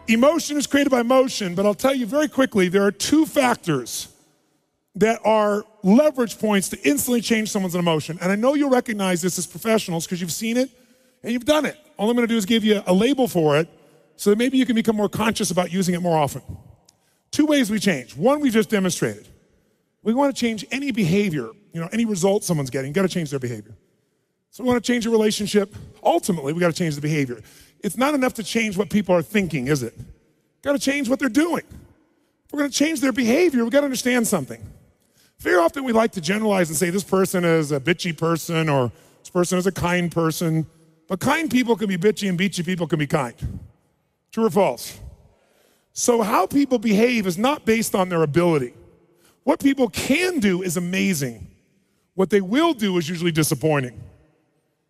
emotion is created by motion, but I'll tell you very quickly, there are two factors that are leverage points to instantly change someone's emotion. And I know you'll recognize this as professionals because you've seen it and you've done it. All I'm gonna do is give you a label for it so that maybe you can become more conscious about using it more often. Two ways we change. One, we just demonstrated. We wanna change any behavior, any result someone's getting, you gotta change their behavior. So we wanna change a relationship, ultimately we gotta change the behavior. It's not enough to change what people are thinking, is it? Gotta change what they're doing. If we're gonna change their behavior, we gotta understand something. Very often we like to generalize and say this person is a bitchy person or this person is a kind person, but kind people can be bitchy and bitchy people can be kind. True or false? So how people behave is not based on their ability. What people can do is amazing. What they will do is usually disappointing.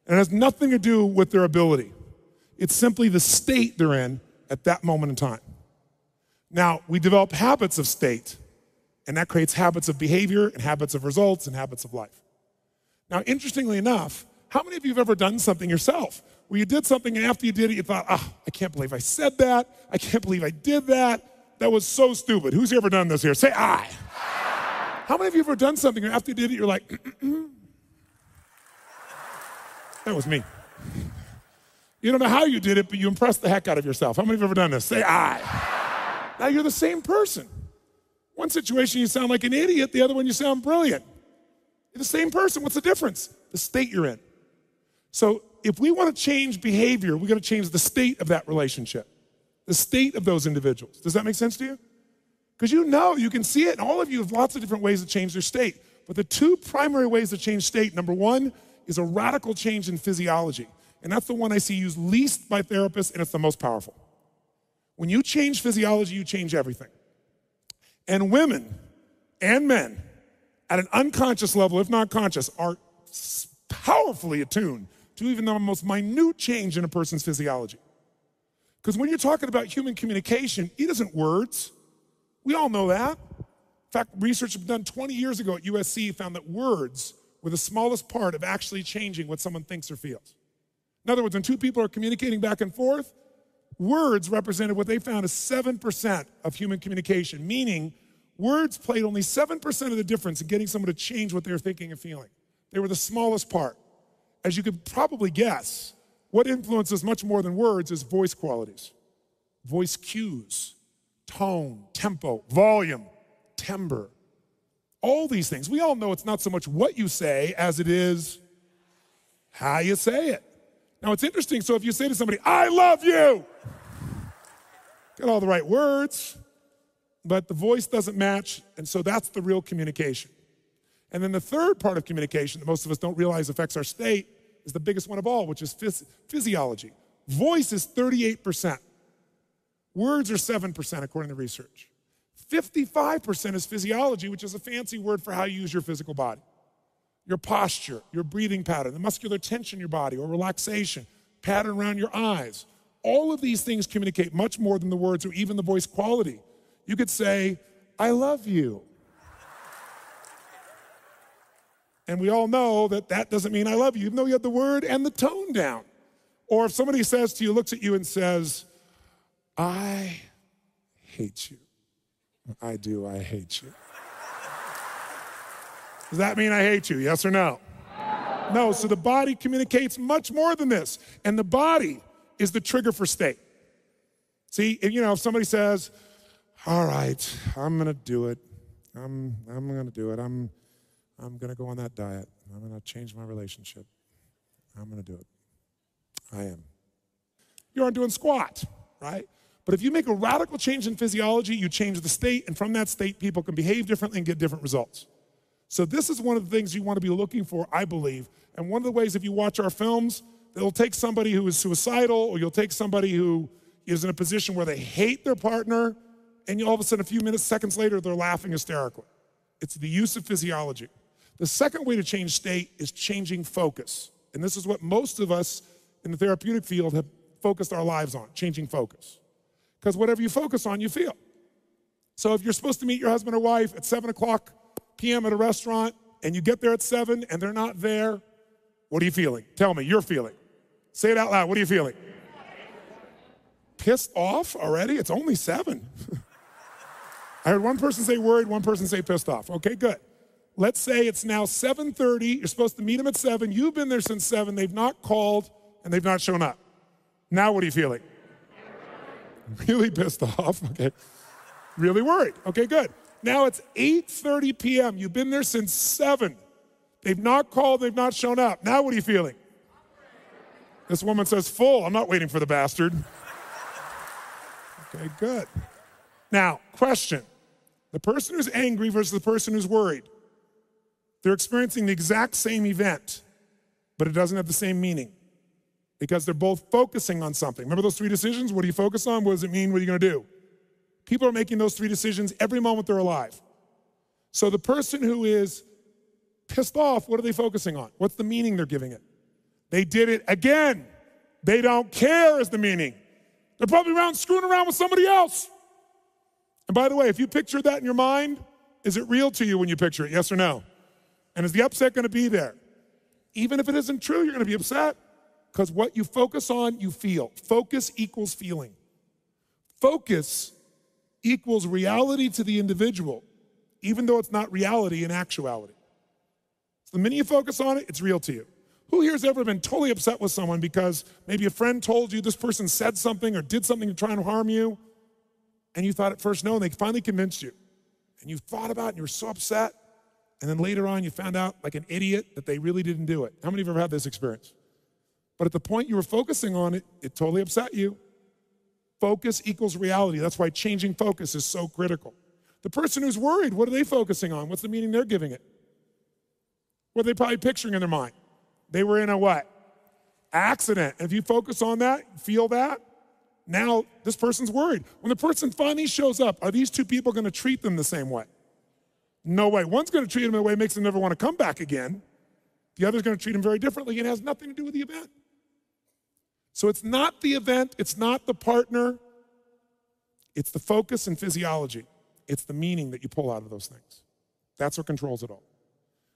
And it has nothing to do with their ability. It's simply the state they're in at that moment in time. Now, we develop habits of state, and that creates habits of behavior and habits of results and habits of life. Now, interestingly enough, how many of you have ever done something yourself where you did something and after you did it, you thought, I can't believe I said that. I can't believe I did that. That was so stupid. Who's ever done this here? Say I. How many of you have ever done something and after you did it, you're like, that was me. You don't know how you did it, but you impressed the heck out of yourself. How many of you have ever done this? Say I. Now you're the same person. One situation you sound like an idiot, the other one you sound brilliant. You're the same person, what's the difference? The state you're in. So if we want to change behavior, we got to change the state of that relationship, the state of those individuals. Does that make sense to you? Because you can see it, and all of you have lots of different ways to change their state. But the two primary ways to change state, number one, is a radical change in physiology. And that's the one I see used least by therapists, and it's the most powerful. When you change physiology, you change everything. And women and men, at an unconscious level, if not conscious, are powerfully attuned to even the most minute change in a person's physiology. Because when you're talking about human communication, it isn't words. We all know that. In fact, research done 20 years ago at USC found that words were the smallest part of actually changing what someone thinks or feels. In other words, when two people are communicating back and forth, words represented what they found as 7% of human communication, meaning words played only 7% of the difference in getting someone to change what they're thinking and feeling. They were the smallest part. As you could probably guess, what influences much more than words is voice qualities, voice cues, tone, tempo, volume, timbre, all these things. We all know it's not so much what you say as it is how you say it. Now it's interesting, so if you say to somebody, I love you, got all the right words, but the voice doesn't match, and so that's the real communication. And then the third part of communication that most of us don't realize affects our state is the biggest one of all, which is physiology. Voice is 38%. Words are 7% according to research. 55% is physiology, which is a fancy word for how you use your physical body. Your posture, your breathing pattern, the muscular tension in your body or relaxation, pattern around your eyes. All of these things communicate much more than the words or even the voice quality. You could say, I love you. And we all know that that doesn't mean I love you, even though you have the word and the tone down. Or if somebody says to you, looks at you and says, I hate you. I do, I hate you. Does that mean I hate you, yes or no? No, so the body communicates much more than this. And the body is the trigger for state. See, if somebody says, all right, I'm gonna do it. I'm gonna do it. I'm gonna go on that diet. I'm gonna change my relationship. I'm gonna do it. I am. You aren't doing squat, right? But if you make a radical change in physiology, you change the state, and from that state, people can behave differently and get different results. So this is one of the things you want to be looking for, I believe. And one of the ways, if you watch our films, it'll take somebody who is suicidal, or you'll take somebody who is in a position where they hate their partner, and all of a sudden, a few minutes, seconds later, they're laughing hysterically. It's the use of physiology. The second way to change state is changing focus. And this is what most of us in the therapeutic field have focused our lives on, changing focus. Because whatever you focus on, you feel. So if you're supposed to meet your husband or wife at 7 o'clock p.m. at a restaurant, and you get there at 7 and they're not there, what are you feeling? Tell me, you're feeling. Say it out loud, what are you feeling? Pissed off already? It's only 7. I heard one person say worried, one person say pissed off. Okay, good. Let's say it's now 7:30. You're supposed to meet them at 7. You've been there since 7. They've not called, and they've not shown up. Now what are you feeling? Really pissed off. Okay. Really worried. Okay, good. Now it's 8:30 p.m. You've been there since 7. They've not called, they've not shown up. Now what are you feeling? This woman says full. I'm not waiting for the bastard. Okay, good. Now, question. The person who's angry versus the person who's worried. They're experiencing the exact same event, but it doesn't have the same meaning because they're both focusing on something. Remember those 3 decisions? What do you focus on? What does it mean? What are you going to do? People are making those 3 decisions every moment they're alive. So the person who is pissed off, what are they focusing on? What's the meaning they're giving it? They did it again. They don't care is the meaning. They're probably screwing around with somebody else. And by the way, if you picture that in your mind, is it real to you when you picture it? Yes or no? And is the upset going to be there? Even if it isn't true, you're going to be upset because what you focus on, you feel. Focus equals feeling. Focus equals reality to the individual, even though it's not reality in actuality. So the minute you focus on it, it's real to you. Who here's ever been totally upset with someone because maybe a friend told you this person said something or did something to try and harm you, and you thought at first no, and they finally convinced you. And you thought about it, and you were so upset, and then later on you found out like an idiot that they really didn't do it. How many of you have ever had this experience? But at the point you were focusing on it, it totally upset you. Focus equals reality. That's why changing focus is so critical. The person who's worried, what are they focusing on? What's the meaning they're giving it? What are they probably picturing in their mind? They were in a what? Accident. And if you focus on that, feel that, now this person's worried. When the person finally shows up, are these 2 people going to treat them the same way? No way. One's going to treat them in a way that makes them never want to come back again. The other's going to treat them very differently and it has nothing to do with the event. So it's not the event, it's not the partner, it's the focus and physiology. It's the meaning that you pull out of those things. That's what controls it all.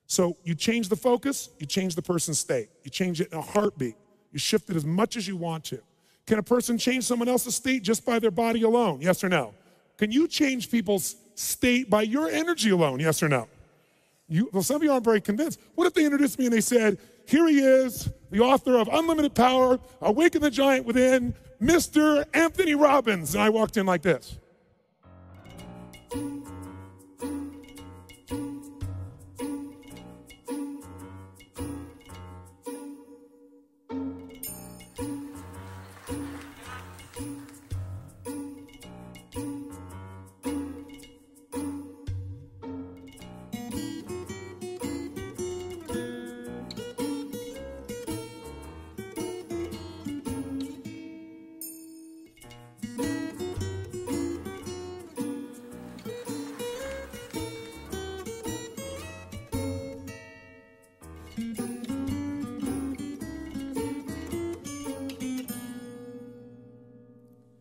So you change the focus, you change the person's state. You change it in a heartbeat. You shift it as much as you want to. Can a person change someone else's state just by their body alone? Yes or no? Can you change people's state by your energy alone? Yes or no? Well, some of you aren't very convinced. What if they introduced me and they said, here he is, the author of Unlimited Power, Awaken the Giant Within, Mr. Anthony Robbins. And I walked in like this.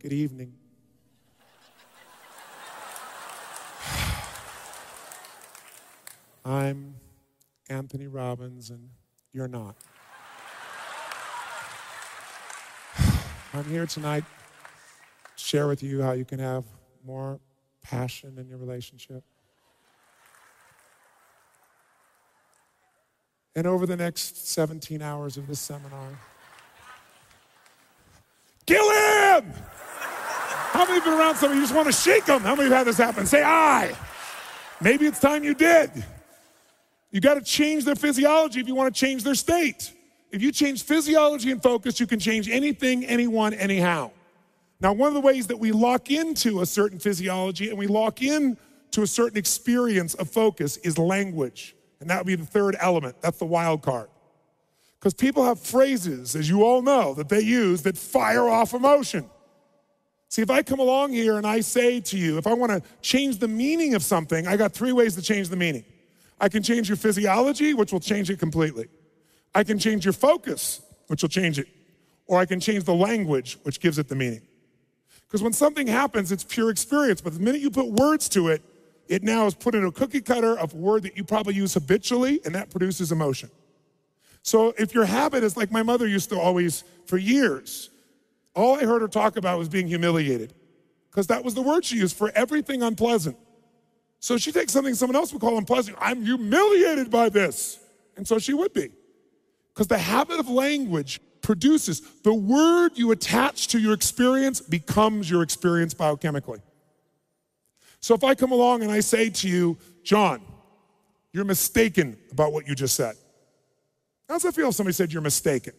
Good evening. I'm Anthony Robbins, and you're not. I'm here tonight to share with you how you can have more passion in your relationship. And over the next 17 hours of this seminar, kill him! How many have been around somebody you just want to shake them? How many have had this happen? Say, aye. Maybe it's time you did. You got to change their physiology if you want to change their state. If you change physiology and focus, you can change anything, anyone, anyhow. Now, one of the ways that we lock into a certain physiology and we lock in to a certain experience of focus is language. And that would be the 3rd element. That's the wild card. Because people have phrases, as you all know, that they use that fire off emotion. See, if I come along here and I say to you, if I want to change the meaning of something, I got 3 ways to change the meaning. I can change your physiology, which will change it completely. I can change your focus, which will change it. Or I can change the language, which gives it the meaning. Because when something happens, it's pure experience. But the minute you put words to it, it now is put in a cookie cutter of a word that you probably use habitually, and that produces emotion. So if your habit is like my mother used to always, for years, All I heard her talk about was being humiliated, because that was the word she used for everything unpleasant. So she takes something someone else would call unpleasant. I'm humiliated by this. And so she would be. Because the habit of language produces, the word you attach to your experience becomes your experience biochemically. So if I come along and I say to you, John, you're mistaken about what you just said. How does that feel if somebody said you're mistaken?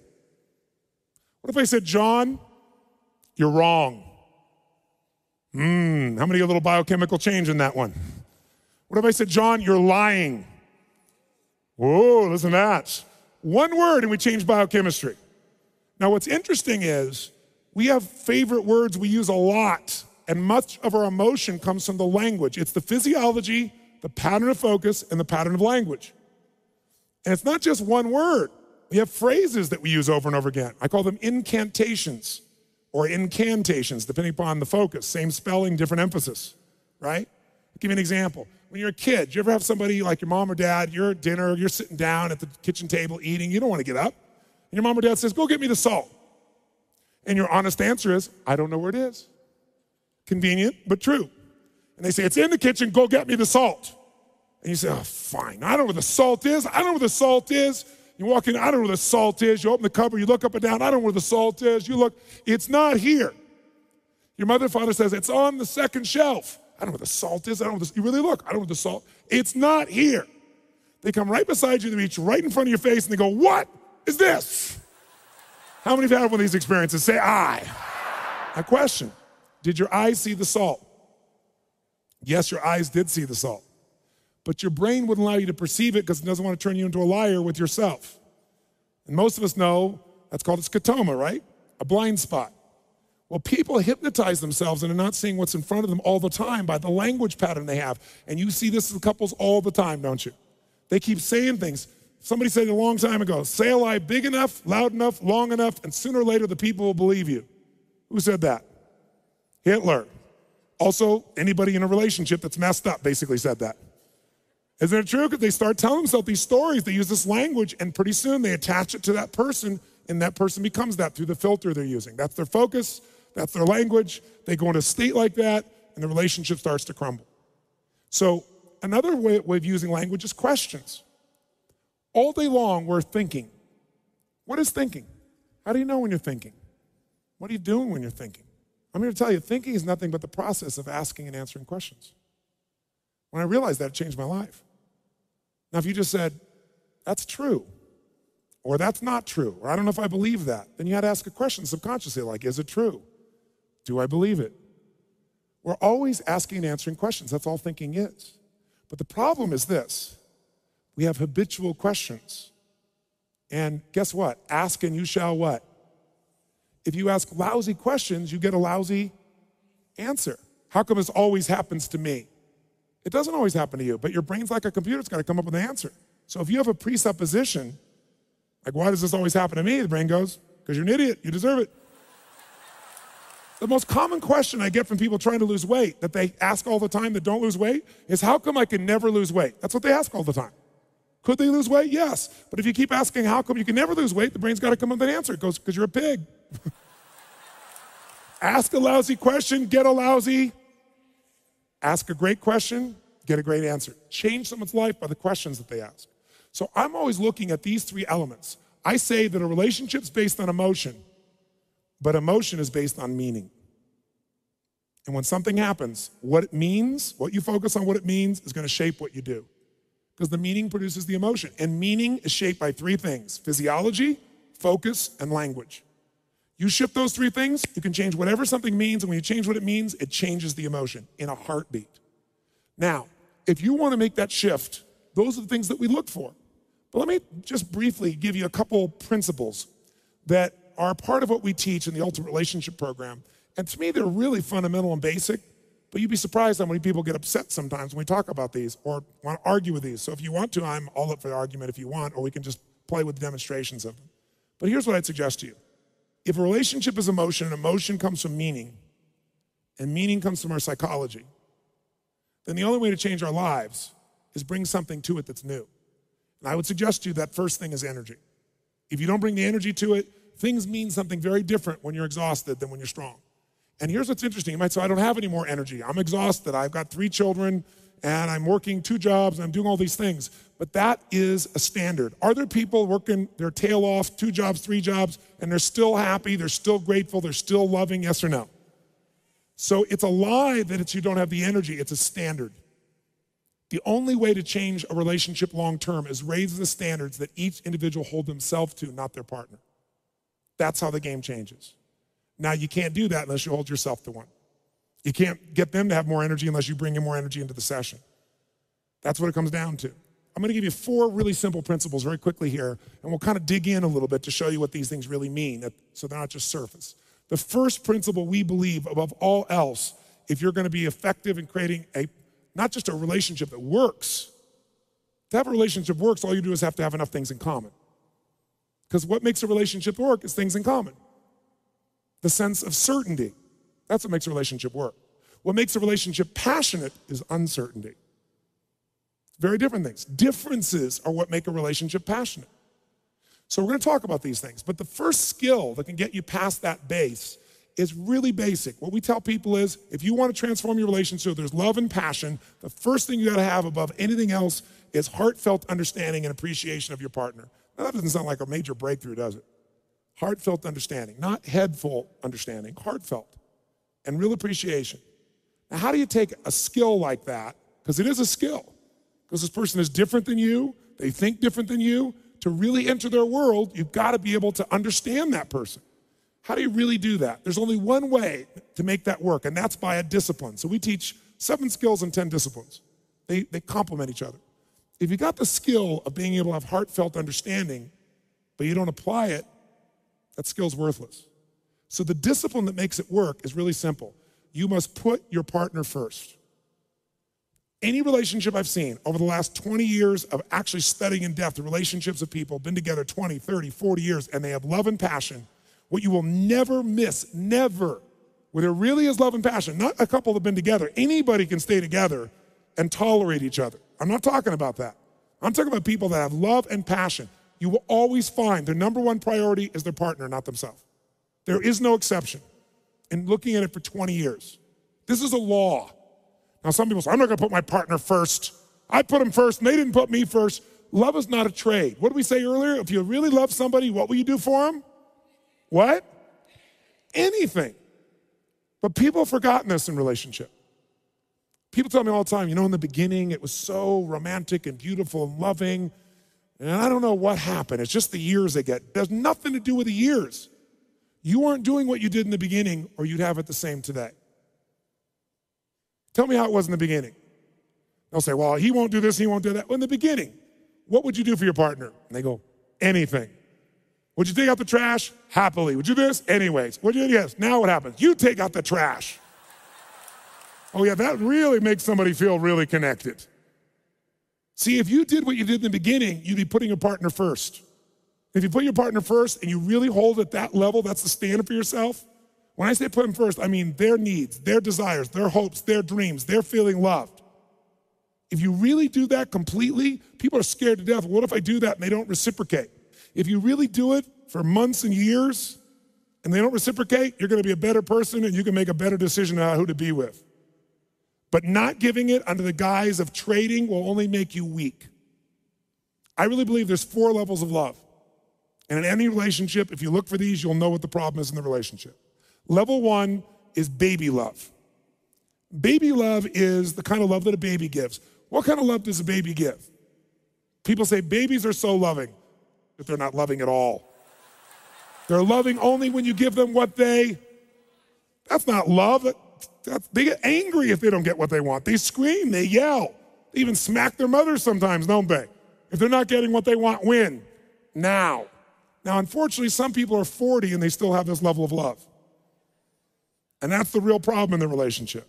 What if I said, John, you're wrong? How many a little biochemical change in that one? What if I said, John, you're lying? Whoa, listen to that. One word and we change biochemistry. Now what's interesting is we have favorite words we use a lot, and much of our emotion comes from the language. It's the physiology, the pattern of focus, and the pattern of language. And it's not just one word. We have phrases that we use over and over again. I call them incantations or incantations, depending upon the focus. Same spelling, different emphasis, right? I'll give you an example. When you're a kid, do you ever have somebody like your mom or dad, you're at dinner, you're sitting down at the kitchen table eating, you don't want to get up. And your mom or dad says, go get me the salt. And your honest answer is, I don't know where it is. Convenient, but true. And they say, it's in the kitchen, go get me the salt. And you say, oh, fine, I don't know where the salt is. I don't know where the salt is. You walk in, I don't know where the salt is. You open the cupboard, you look up and down, I don't know where the salt is. You look, it's not here. Your mother and father says, it's on the second shelf. I don't know where the salt is. I don't know where this, you really look, I don't know where the salt, it's not here. They come right beside you, they reach right in front of your face and they go, what is this? How many have had one of these experiences? Say, I. A question, did your eyes see the salt? Yes, your eyes did see the salt. But your brain wouldn't allow you to perceive it because it doesn't want to turn you into a liar with yourself. And most of us know that's called a scotoma, right? A blind spot. Well, people hypnotize themselves and are not seeing what's in front of them all the time by the language pattern they have. And you see this in couples all the time, don't you? They keep saying things. Somebody said a long time ago, say a lie big enough, loud enough, long enough, and sooner or later the people will believe you. Who said that? Hitler. Also, anybody in a relationship that's messed up basically said that. Isn't it true? Because they start telling themselves these stories, they use this language, and pretty soon they attach it to that person, and that person becomes that through the filter they're using. That's their focus, that's their language. They go into a state like that, and the relationship starts to crumble. So another way of using language is questions. All day long, we're thinking. What is thinking? How do you know when you're thinking? What are you doing when you're thinking? I'm here to tell you, thinking is nothing but the process of asking and answering questions. When I realized that, it changed my life. Now, if you just said, that's true, or that's not true, or I don't know if I believe that, then you had to ask a question subconsciously, like, is it true? Do I believe it? We're always asking and answering questions. That's all thinking is. But the problem is this. We have habitual questions. And guess what? Ask and you shall what? If you ask lousy questions, you get a lousy answer. How come this always happens to me? It doesn't always happen to you, but your brain's like a computer. It's got to come up with an answer. So if you have a presupposition, like, why does this always happen to me? The brain goes, because you're an idiot. You deserve it. The most common question I get from people trying to lose weight that they ask all the time that don't lose weight is, how come I can never lose weight? That's what they ask all the time. Could they lose weight? Yes. But if you keep asking, how come you can never lose weight? The brain's got to come up with an answer. It goes, because you're a pig. Ask a lousy question, get a lousy. Ask a great question, get a great answer. Change someone's life by the questions that they ask. So I'm always looking at these three elements. I say that a relationship's based on emotion, but emotion is based on meaning. And when something happens, what it means, what you focus on, what it means, is going to shape what you do. Because the meaning produces the emotion. And meaning is shaped by three things: physiology, focus, and language. You shift those three things, you can change whatever something means, and when you change what it means, it changes the emotion in a heartbeat. Now, if you want to make that shift, those are the things that we look for. But let me just briefly give you a couple principles that are part of what we teach in the Ultimate Relationship Program. And to me, they're really fundamental and basic, but you'd be surprised how many people get upset sometimes when we talk about these or want to argue with these. So if you want to, I'm all up for the argument if you want, or we can just play with demonstrations of them. But here's what I'd suggest to you. If a relationship is emotion, and emotion comes from meaning, and meaning comes from our psychology, then the only way to change our lives is bring something to it that's new. And I would suggest to you that first thing is energy. If you don't bring the energy to it, Things mean something very different when you're exhausted than when you're strong. And here's what's interesting. You might say, I don't have any more energy. I'm exhausted. I've got 3 children, and I'm working 2 jobs, and I'm doing all these things. But that is a standard. Are there people working their tail off, 2 jobs, 3 jobs, and they're still happy, they're still grateful, they're still loving, yes or no? So it's a lie that it's you don't have the energy, it's a standard. The only way to change a relationship long-term is raise the standards that each individual hold themselves to, not their partner. That's how the game changes. Now, you can't do that unless you hold yourself to one. You can't get them to have more energy unless you bring in more energy into the session. That's what it comes down to. I'm gonna give you 4 really simple principles very quickly here, and we'll kind of dig in a little bit to show you what these things really mean, so they're not just surface. The first principle we believe above all else, if you're gonna be effective in creating not just a relationship that works, to have a relationship that works, all you do is have to have enough things in common. Because what makes a relationship work is things in common. The sense of certainty, that's what makes a relationship work. What makes a relationship passionate is uncertainty. Very different things. Differences are what make a relationship passionate. So we're gonna talk about these things, but the first skill that can get you past that base is really basic. What we tell people is, if you wanna transform your relationship, there's love and passion, the first thing you gotta have above anything else is heartfelt understanding and appreciation of your partner. Now that doesn't sound like a major breakthrough, does it? Heartfelt understanding, not headful understanding, heartfelt, and real appreciation. Now, how do you take a skill like that, because it is a skill, because this person is different than you, they think different than you, to really enter their world, you've got to be able to understand that person. How do you really do that? There's only one way to make that work, and that's by a discipline. So we teach 7 skills and 10 disciplines. They complement each other. If you got the skill of being able to have heartfelt understanding, but you don't apply it, that skill's worthless. So the discipline that makes it work is really simple. You must put your partner first. Any relationship I've seen over the last 20 years of actually studying in depth the relationships of people, been together 20, 30, 40 years, and they have love and passion, what you will never miss, never, where there really is love and passion, not a couple that have been together, anybody can stay together and tolerate each other. I'm not talking about that. I'm talking about people that have love and passion. You will always find their number one priority is their partner, not themselves. There is no exception. And looking at it for 20 years. This is a law. Now some people say, I'm not gonna put my partner first. I put them first and they didn't put me first. Love is not a trade. What did we say earlier? If you really love somebody, what will you do for them? What? Anything. But people have forgotten this in relationship. People tell me all the time, in the beginning it was so romantic and beautiful and loving, and I don't know what happened. It's just the years they get. It has nothing to do with the years. You weren't doing what you did in the beginning, or you'd have it the same today. Tell me how it was in the beginning. They'll say, well, he won't do this, he won't do that. Well, in the beginning, what would you do for your partner? And they go, anything. Would you take out the trash? Happily. Would you do this? Anyways. Would you? Yes. Now what happens? You take out the trash. Oh yeah, that really makes somebody feel really connected. See, if you did what you did in the beginning, you'd be putting your partner first. If you put your partner first and you really hold at that level, that's the standard for yourself. When I say put them first, I mean their needs, their desires, their hopes, their dreams, their feeling loved. If you really do that completely, people are scared to death. What if I do that and they don't reciprocate? If you really do it for months and years and they don't reciprocate, you're gonna be a better person and you can make a better decision on who to be with. But not giving it under the guise of trading will only make you weak. I really believe there's 4 levels of love. And in any relationship, if you look for these, you'll know what the problem is in the relationship. Level 1 is baby love. Baby love is the kind of love that a baby gives. What kind of love does a baby give? People say babies are so loving, but they're not loving at all. They're loving only when you give them what that's not love. They get angry if they don't get what they want. They scream, they yell. They even smack their mothers sometimes, don't they? If they're not getting what they want, when? Now. Now, unfortunately, some people are 40 and they still have this level of love. And that's the real problem in the relationship.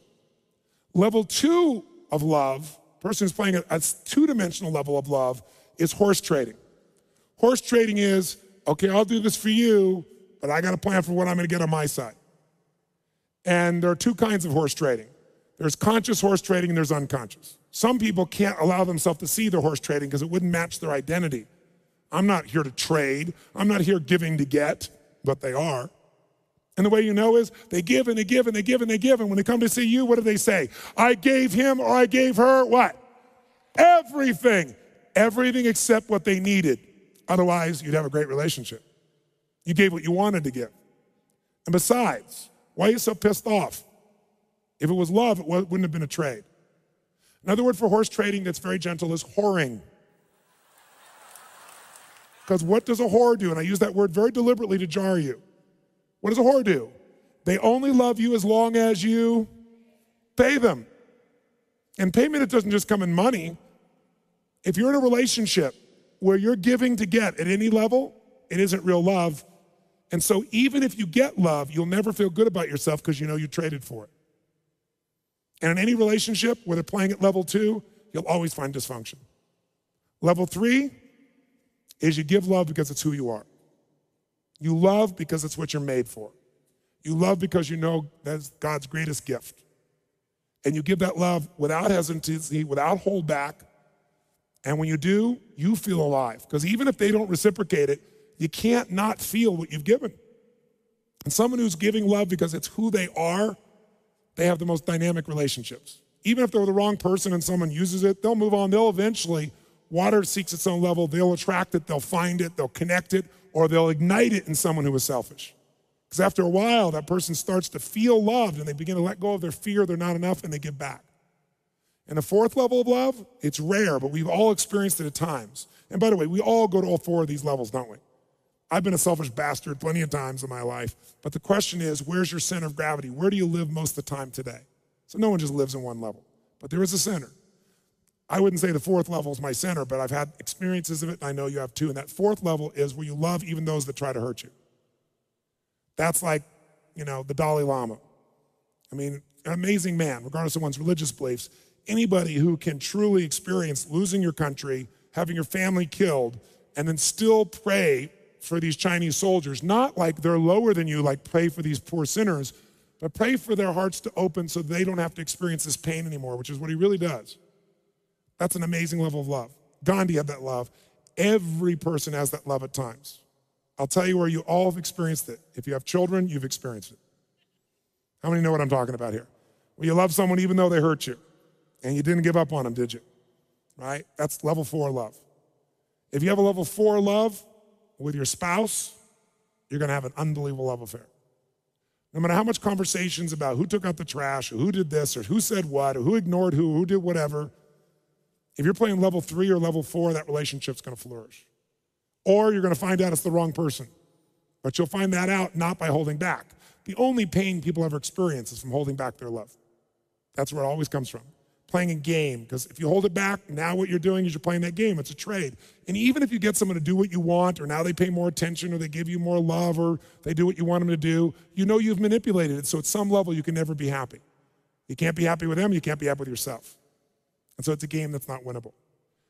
Level 2 of love, person who's playing a 2-dimensional level of love, is horse trading. Horse trading is, okay, I'll do this for you, but I got a plan for what I'm gonna get on my side. And there are 2 kinds of horse trading. There's conscious horse trading and there's unconscious. Some people can't allow themselves to see their horse trading because it wouldn't match their identity. I'm not here to trade. I'm not here giving to get. but they are. And the way you know is they give and they give and they give and they give. And when they come to see you, what do they say? I gave him or I gave her what? Everything. Everything except what they needed. Otherwise, you'd have a great relationship. You gave what you wanted to give. And besides, why are you so pissed off? If it was love, it wouldn't have been a trade. Another word for horse trading that's very gentle is whoring. Because what does a whore do? And I use that word very deliberately to jar you. What does a whore do? They only love you as long as you pay them. And payment, it doesn't just come in money. If you're in a relationship where you're giving to get at any level, it isn't real love. And so even if you get love, you'll never feel good about yourself because you know you traded for it. And in any relationship where they're playing at level 2, you'll always find dysfunction. Level 3 is you give love because it's who you are. You love because it's what you're made for. You love because you know that's God's greatest gift. And you give that love without hesitancy, without hold back. And when you do, you feel alive. Because even if they don't reciprocate it, you can't not feel what you've given. And someone who's giving love because it's who they are, they have the most dynamic relationships. Even if they're the wrong person and someone uses it, they'll move on. They'll eventually, water seeks its own level. They'll attract it, they'll find it, they'll connect it, or they'll ignite it in someone who is selfish. Because after a while, that person starts to feel loved and they begin to let go of their fear, they're not enough, and they give back. And the fourth level of love, it's rare, but we've all experienced it at times. And by the way, we all go to all 4 of these levels, don't we? I've been a selfish bastard plenty of times in my life, but the question is, where's your center of gravity? Where do you live most of the time today? So no one just lives in one level, but there is a center. I wouldn't say the 4th level is my center, but I've had experiences of it, and I know you have too. And that 4th level is where you love even those that try to hurt you. That's like, the Dalai Lama. I mean, an amazing man, regardless of one's religious beliefs. Anybody who can truly experience losing your country, having your family killed, and then still pray for these Chinese soldiers, not like they're lower than you, like pray for these poor sinners, but pray for their hearts to open so they don't have to experience this pain anymore, which is what he really does. That's an amazing level of love. Gandhi had that love. Every person has that love at times. I'll tell you where you all have experienced it. If you have children, you've experienced it. How many know what I'm talking about here? Well, you love someone even though they hurt you, and you didn't give up on them, did you? Right? That's level 4 love. If you have a level 4 love with your spouse, you're gonna have an unbelievable love affair. No matter how much conversations about who took out the trash, or who did this, or who said what, or who ignored who did whatever, if you're playing level 3 or level 4, that relationship's gonna flourish. Or you're gonna find out it's the wrong person. But you'll find that out not by holding back. The only pain people ever experience is from holding back their love. That's where it always comes from. Playing a game, because if you hold it back, now what you're doing is you're playing that game. It's a trade. And even if you get someone to do what you want, or now they pay more attention, or they give you more love, or they do what you want them to do, you know you've manipulated it. So at some level, you can never be happy. You can't be happy with them, you can't be happy with yourself. And so it's a game that's not winnable.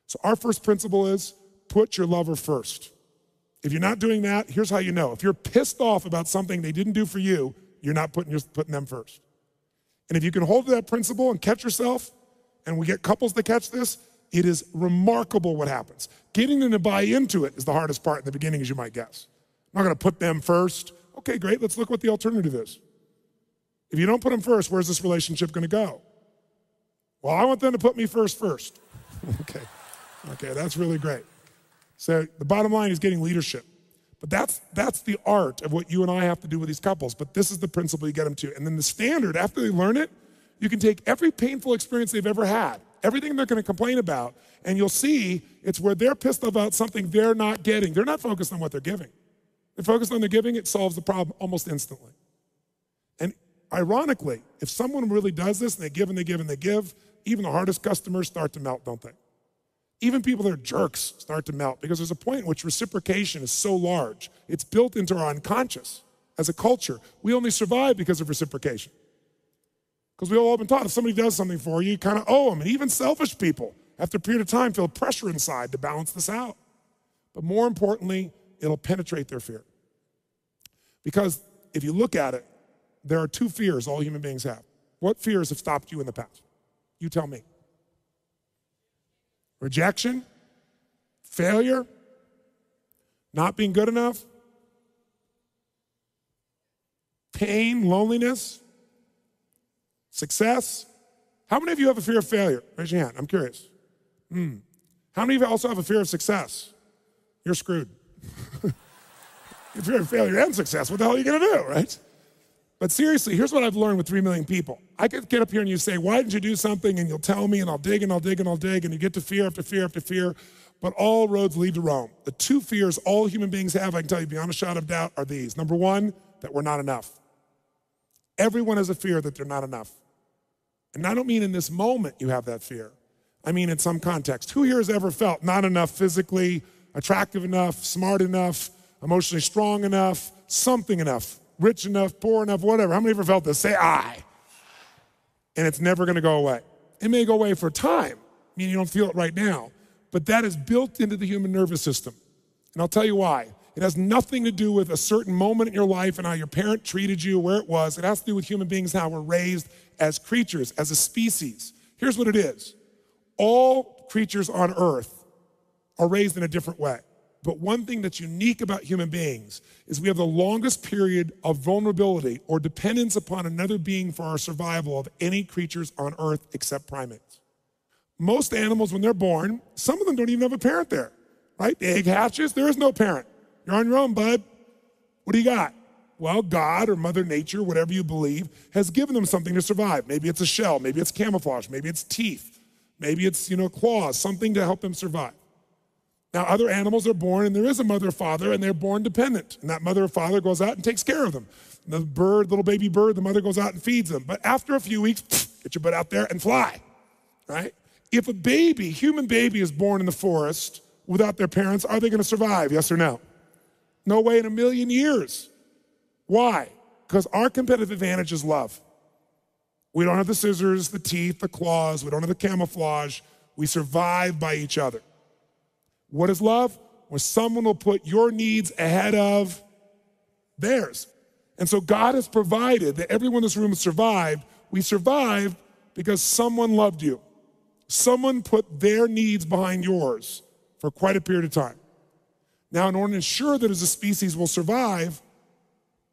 So our first principle is put your lover first. If you're not doing that, here's how you know. If you're pissed off about something they didn't do for you, you're not putting them first. And if you can hold to that principle and catch yourself, and we get couples that catch this, it is remarkable what happens. Getting them to buy into it is the hardest part in the beginning, as you might guess. I'm not gonna put them first. Okay, great, let's look what the alternative is. If you don't put them first, where's this relationship gonna go? Well, I want them to put me first. Okay, that's really great. So the bottom line is getting leadership. But that's the art of what you and I have to do with these couples. But this is the principle you get them to. And then the standard, after they learn it, you can take every painful experience they've ever had, everything they're gonna complain about, and you'll see it's where they're pissed about something they're not getting. They're not focused on what they're giving. They're focused on their giving, it solves the problem almost instantly. And ironically, if someone really does this, and they give and they give and they give, even the hardest customers start to melt, don't they? Even people that are jerks start to melt, because there's a point in which reciprocation is so large. It's built into our unconscious. As a culture, we only survive because of reciprocation. Because we've all been taught if somebody does something for you, you kind of owe them. And even selfish people, after a period of time, feel pressure inside to balance this out. But more importantly, it'll penetrate their fear. Because if you look at it, there are 2 fears all human beings have. What fears have stopped you in the past? You tell me. Rejection, failure, not being good enough. pain, loneliness, success. How many of you have a fear of failure? Raise your hand, I'm curious. How many of you also have a fear of success? You're screwed. If you're in failure and success, what the hell are you gonna do, right? But seriously, here's what I've learned with 3 million people. I could get up here and you say, why didn't you do something? And you'll tell me, and I'll dig and I'll dig and I'll dig, and you get to fear after fear after fear, but all roads lead to Rome. The 2 fears all human beings have, I can tell you beyond a shadow of doubt, are these. Number 1, that we're not enough. Everyone has a fear that they're not enough. And I don't mean in this moment you have that fear. I mean in some context. Who here has ever felt not enough physically, attractive enough, smart enough, emotionally strong enough, something enough, rich enough, poor enough, whatever? How many ever felt this? Say I. And it's never gonna go away. It may go away for a time, meaning you don't feel it right now, but that is built into the human nervous system. And I'll tell you why. It has nothing to do with a certain moment in your life and how your parent treated you, where it was. It has to do with human beings, how we're raised as creatures, as a species. Here's what it is. All creatures on earth are raised in a different way. But one thing that's unique about human beings is we have the longest period of vulnerability or dependence upon another being for our survival of any creatures on earth except primates. Most animals, when they're born, some of them don't even have a parent there, right? The egg hatches, there is no parent. You're on your own, bud. What do you got? Well, God or Mother Nature, whatever you believe, has given them something to survive. Maybe it's a shell, maybe it's camouflage, maybe it's teeth, maybe it's, claws, something to help them survive. Now, other animals are born and there is a mother or father and they're born dependent. And that mother or father goes out and takes care of them. The bird, little baby bird, the mother goes out and feeds them. But after a few weeks, get your butt out there and fly, right? If a baby, human baby is born in the forest without their parents, are they gonna survive, yes or no? No way in a million years. Why? Because our competitive advantage is love. We don't have the scissors, the teeth, the claws, we don't have the camouflage. We survive by each other. What is love? Where someone will put your needs ahead of theirs. And so God has provided that everyone in this room has survived. We survived because someone loved you. Someone put their needs behind yours for quite a period of time. Now, in order to ensure that as a species we'll survive,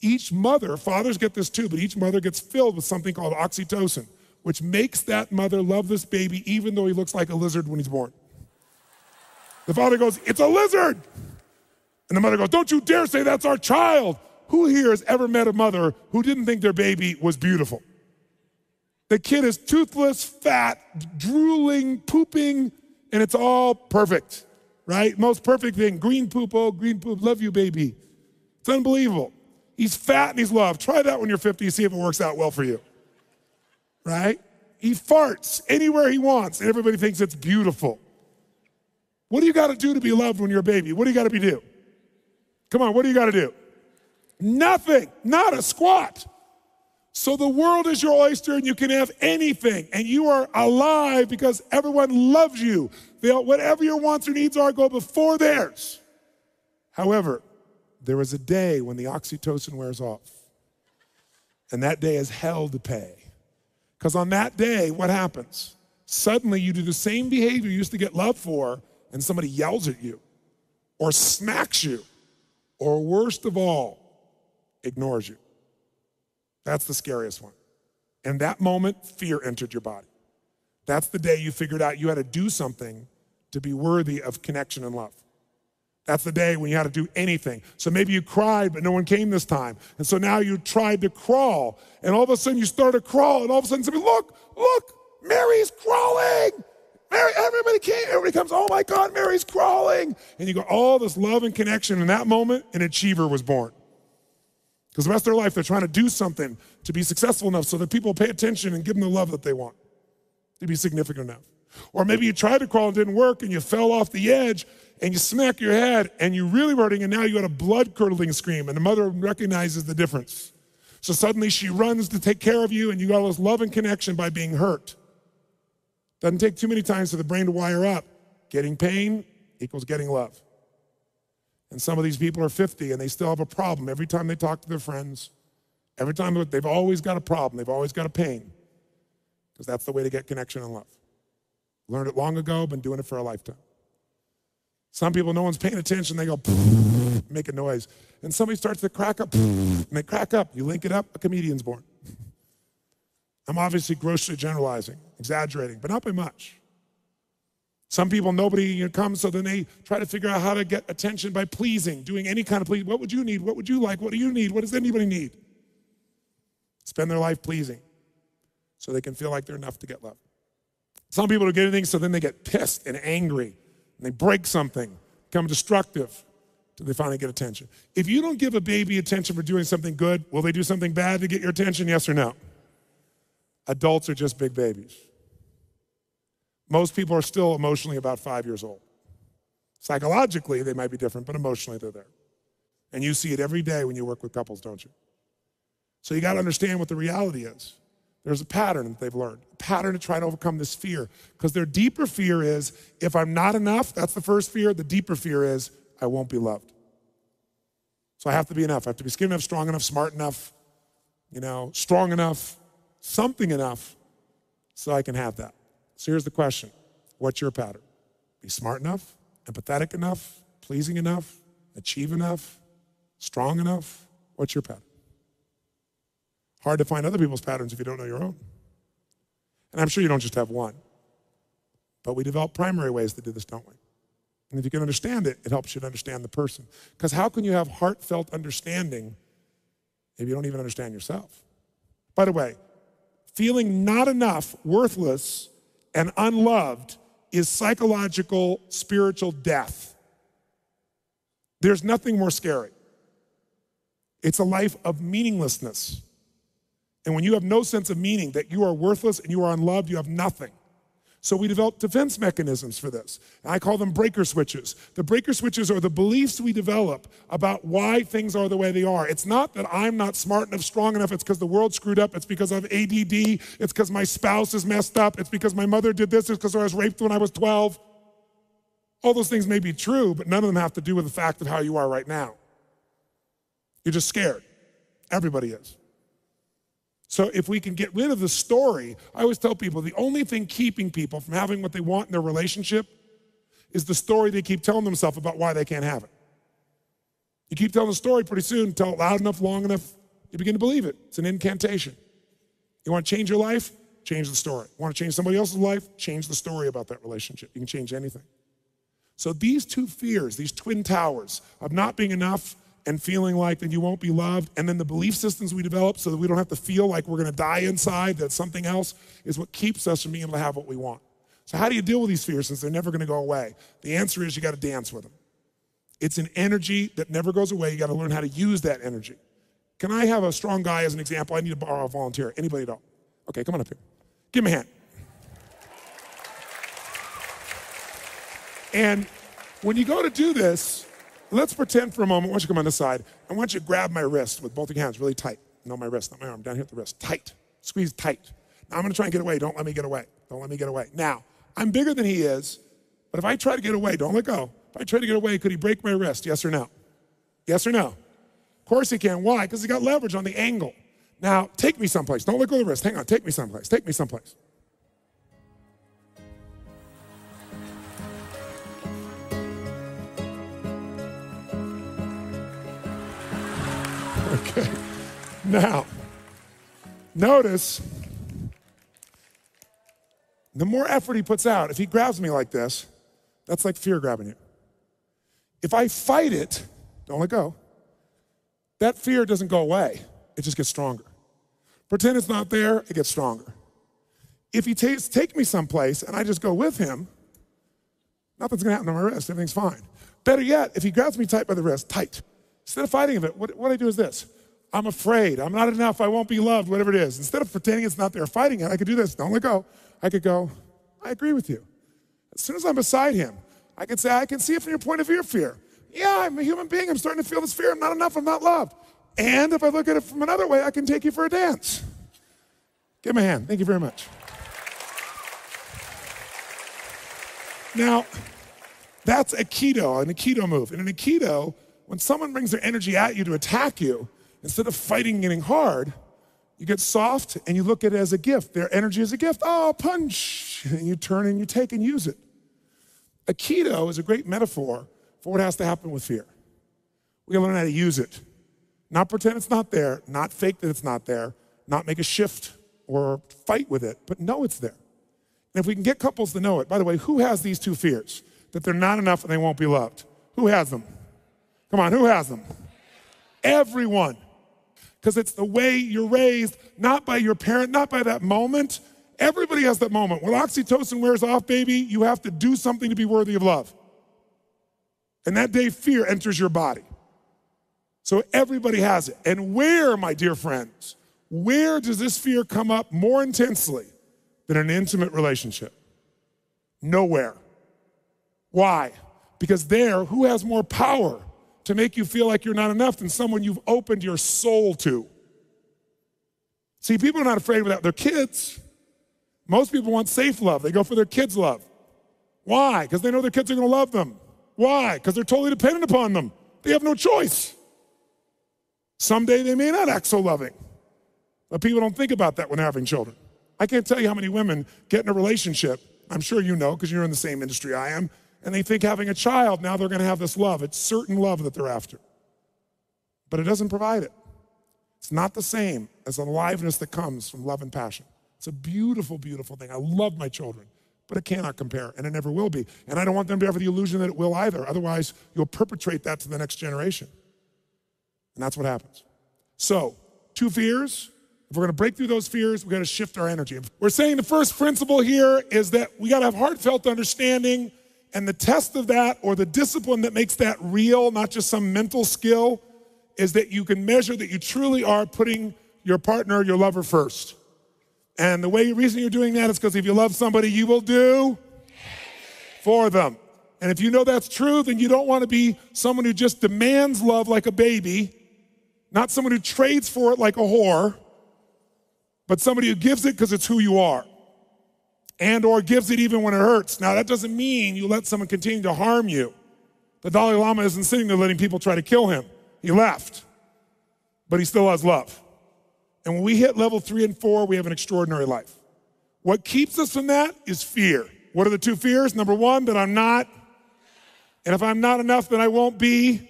each mother, fathers get this too, but each mother gets filled with something called oxytocin, which makes that mother love this baby even though he looks like a lizard when he's born. The father goes, it's a lizard. And the mother goes, don't you dare say that's our child. Who here has ever met a mother who didn't think their baby was beautiful? The kid is toothless, fat, drooling, pooping, and it's all perfect, right? Most perfect thing, green poop, oh, green poop, love you, baby. It's unbelievable. He's fat and he's loved. Try that when you're 50, see if it works out well for you, right? He farts anywhere he wants, and everybody thinks it's beautiful. What do you gotta do to be loved when you're a baby? What do you gotta do? Come on, what do you gotta do? Nothing, not a squat. So the world is your oyster and you can have anything, and you are alive because everyone loves you. Whatever your wants or needs are go before theirs. However, there is a day when the oxytocin wears off, and that day is hell to pay. Because on that day, what happens? Suddenly you do the same behavior you used to get love for, and somebody yells at you, or smacks you, or worst of all, ignores you. That's the scariest one. And that moment, fear entered your body. That's the day you figured out you had to do something to be worthy of connection and love. That's the day when you had to do anything. So maybe you cried, but no one came this time. And so now you tried to crawl, and all of a sudden you started to crawl, and all of a sudden somebody, look, Mary's crawling. Mary, everybody comes, oh my God, Mary's crawling. And you go, all this love and connection. In that moment, an achiever was born. Because the rest of their life, they're trying to do something to be successful enough so that people pay attention and give them the love that they want to be significant enough. Or maybe you tried to crawl and it didn't work and you fell off the edge and you smack your head and you're really hurting and now you got a blood-curdling scream and the mother recognizes the difference. So suddenly she runs to take care of you and you got all this love and connection by being hurt. Doesn't take too many times for the brain to wire up. Getting pain equals getting love. And some of these people are 50 and they still have a problem every time they talk to their friends. Every time they've always got a problem, they've always got a pain. Because that's the way to get connection and love. Learned it long ago, been doing it for a lifetime. Some people, no one's paying attention, they go, make a noise. And somebody starts to crack up, and they crack up. You link it up, a comedian's born. I'm obviously grossly generalizing, exaggerating, but not by much. Some people, nobody comes, so then they try to figure out how to get attention by pleasing, doing any kind of pleasing. What would you need? What would you like? What do you need? What does anybody need? Spend their life pleasing so they can feel like they're enough to get love. Some people don't get anything, so then they get pissed and angry, and they break something, become destructive, till they finally get attention. If you don't give a baby attention for doing something good, will they do something bad to get your attention, yes or no? Adults are just big babies. Most people are still emotionally about 5 years old. Psychologically, they might be different, but emotionally, they're there. And you see it every day when you work with couples, don't you? So you got to understand what the reality is. There's a pattern that they've learned, a pattern to try to overcome this fear. Because their deeper fear is, if I'm not enough, that's the first fear. The deeper fear is, I won't be loved. So I have to be enough. I have to be skinny enough, strong enough, smart enough, strong enough, something enough, so I can have that. So here's the question. What's your pattern? Be smart enough, empathetic enough, pleasing enough, achieve enough, strong enough. What's your pattern? Hard to find other people's patterns if you don't know your own. And I'm sure you don't just have one. But we develop primary ways to do this, don't we? And if you can understand it, it helps you to understand the person. Because how can you have heartfelt understanding if you don't even understand yourself? By the way, feeling not enough, worthless, and unloved is psychological, spiritual death. There's nothing more scary. It's a life of meaninglessness. And when you have no sense of meaning, that you are worthless and you are unloved, you have nothing. So we develop defense mechanisms for this. And I call them breaker switches. The breaker switches are the beliefs we develop about why things are the way they are. It's not that I'm not smart enough, strong enough. It's because the world screwed up. It's because of ADD. It's because my spouse is messed up. It's because my mother did this. It's because I was raped when I was 12. All those things may be true, but none of them have to do with the fact of how you are right now. You're just scared. Everybody is. So if we can get rid of the story, I always tell people the only thing keeping people from having what they want in their relationship is the story they keep telling themselves about why they can't have it. You keep telling the story, pretty soon, tell it loud enough, long enough, you begin to believe it. It's an incantation. You want to change your life? Change the story. You want to change somebody else's life? Change the story about that relationship. You can change anything. So these two fears, these twin towers of not being enough and feeling like that you won't be loved, and then the belief systems we develop so that we don't have to feel like we're going to die inside, that something else, is what keeps us from being able to have what we want. So how do you deal with these fears since they're never going to go away? The answer is you got to dance with them. It's an energy that never goes away. You got to learn how to use that energy. Can I have a strong guy as an example? I need to borrow a volunteer. Anybody at all? Okay, come on up here. Give him a hand. And when you go to do this, let's pretend for a moment, I want you to come on this side. I want you to grab my wrist with both of your hands really tight. No, my wrist, not my arm, down here at the wrist. Tight. Squeeze tight. Now I'm going to try and get away. Don't let me get away. Don't let me get away. Now, I'm bigger than he is, but if I try to get away, don't let go. If I try to get away, could he break my wrist? Yes or no? Yes or no? Of course he can. Why? Because he got leverage on the angle. Now, take me someplace. Don't let go of the wrist. Hang on. Take me someplace. Take me someplace. Okay. Now, notice, the more effort he puts out, if he grabs me like this, that's like fear grabbing you. If I fight it, don't let go, that fear doesn't go away. It just gets stronger. Pretend it's not there, it gets stronger. If he take me someplace and I just go with him, nothing's gonna happen to my wrist, everything's fine. Better yet, if he grabs me tight by the wrist, tight. Instead of fighting it, what I do is this. I'm afraid, I'm not enough, I won't be loved, whatever it is. Instead of pretending it's not there, fighting it, I could do this, don't let go. I could go, I agree with you. As soon as I'm beside him, I can say, I can see it from your point of view, fear. Yeah, I'm a human being, I'm starting to feel this fear, I'm not enough, I'm not loved. And if I look at it from another way, I can take you for a dance. Give him a hand, thank you very much. Now, that's Aikido, an Aikido move. In an Aikido, when someone brings their energy at you to attack you, instead of fighting and getting hard, you get soft and you look at it as a gift. Their energy is a gift. Oh, punch. And you turn and you take and use it. Aikido is a great metaphor for what has to happen with fear. We gotta learn how to use it. Not pretend it's not there, not fake that it's not there, not make a shift or fight with it, but know it's there. And if we can get couples to know it, by the way, who has these two fears? That they're not enough and they won't be loved. Who has them? Come on, who has them? Everyone. Because it's the way you're raised, not by your parent, not by that moment. Everybody has that moment. When oxytocin wears off, baby, you have to do something to be worthy of love. And that day, fear enters your body. So everybody has it. And where, my dear friends, where does this fear come up more intensely than an intimate relationship? Nowhere. Why? Because there, who has more power to make you feel like you're not enough than someone you've opened your soul to? See, people are not afraid without their kids. Most people want safe love. They go for their kids' love. Why? Because they know their kids are going to love them. Why? Because they're totally dependent upon them. They have no choice. Someday they may not act so loving. But people don't think about that when they're having children. I can't tell you how many women get in a relationship, I'm sure you know because you're in the same industry I am, and they think having a child, now they're going to have this love. It's certain love that they're after. But it doesn't provide it. It's not the same as the aliveness that comes from love and passion. It's a beautiful, beautiful thing. I love my children, but it cannot compare, and it never will be. And I don't want them to have the illusion that it will either. Otherwise, you'll perpetrate that to the next generation. And that's what happens. So, 2 fears. If we're gonna break through those fears, we gotta shift our energy. We're saying the first principle here is that we gotta have heartfelt understanding, and the test of that, or the discipline that makes that real, not just some mental skill, is that you can measure that you truly are putting your partner, your lover first. And the reason you're doing that is because if you love somebody, you will do for them. And if you know that's true, then you don't want to be someone who just demands love like a baby, not someone who trades for it like a whore, but somebody who gives it because it's who you are, and or gives it even when it hurts. Now, that doesn't mean you let someone continue to harm you. The Dalai Lama isn't sitting there letting people try to kill him. He left, but he still has love. And when we hit level 3 and 4, we have an extraordinary life. What keeps us from that is fear. What are the 2 fears? Number 1, that I'm not, and if I'm not enough, then I won't be.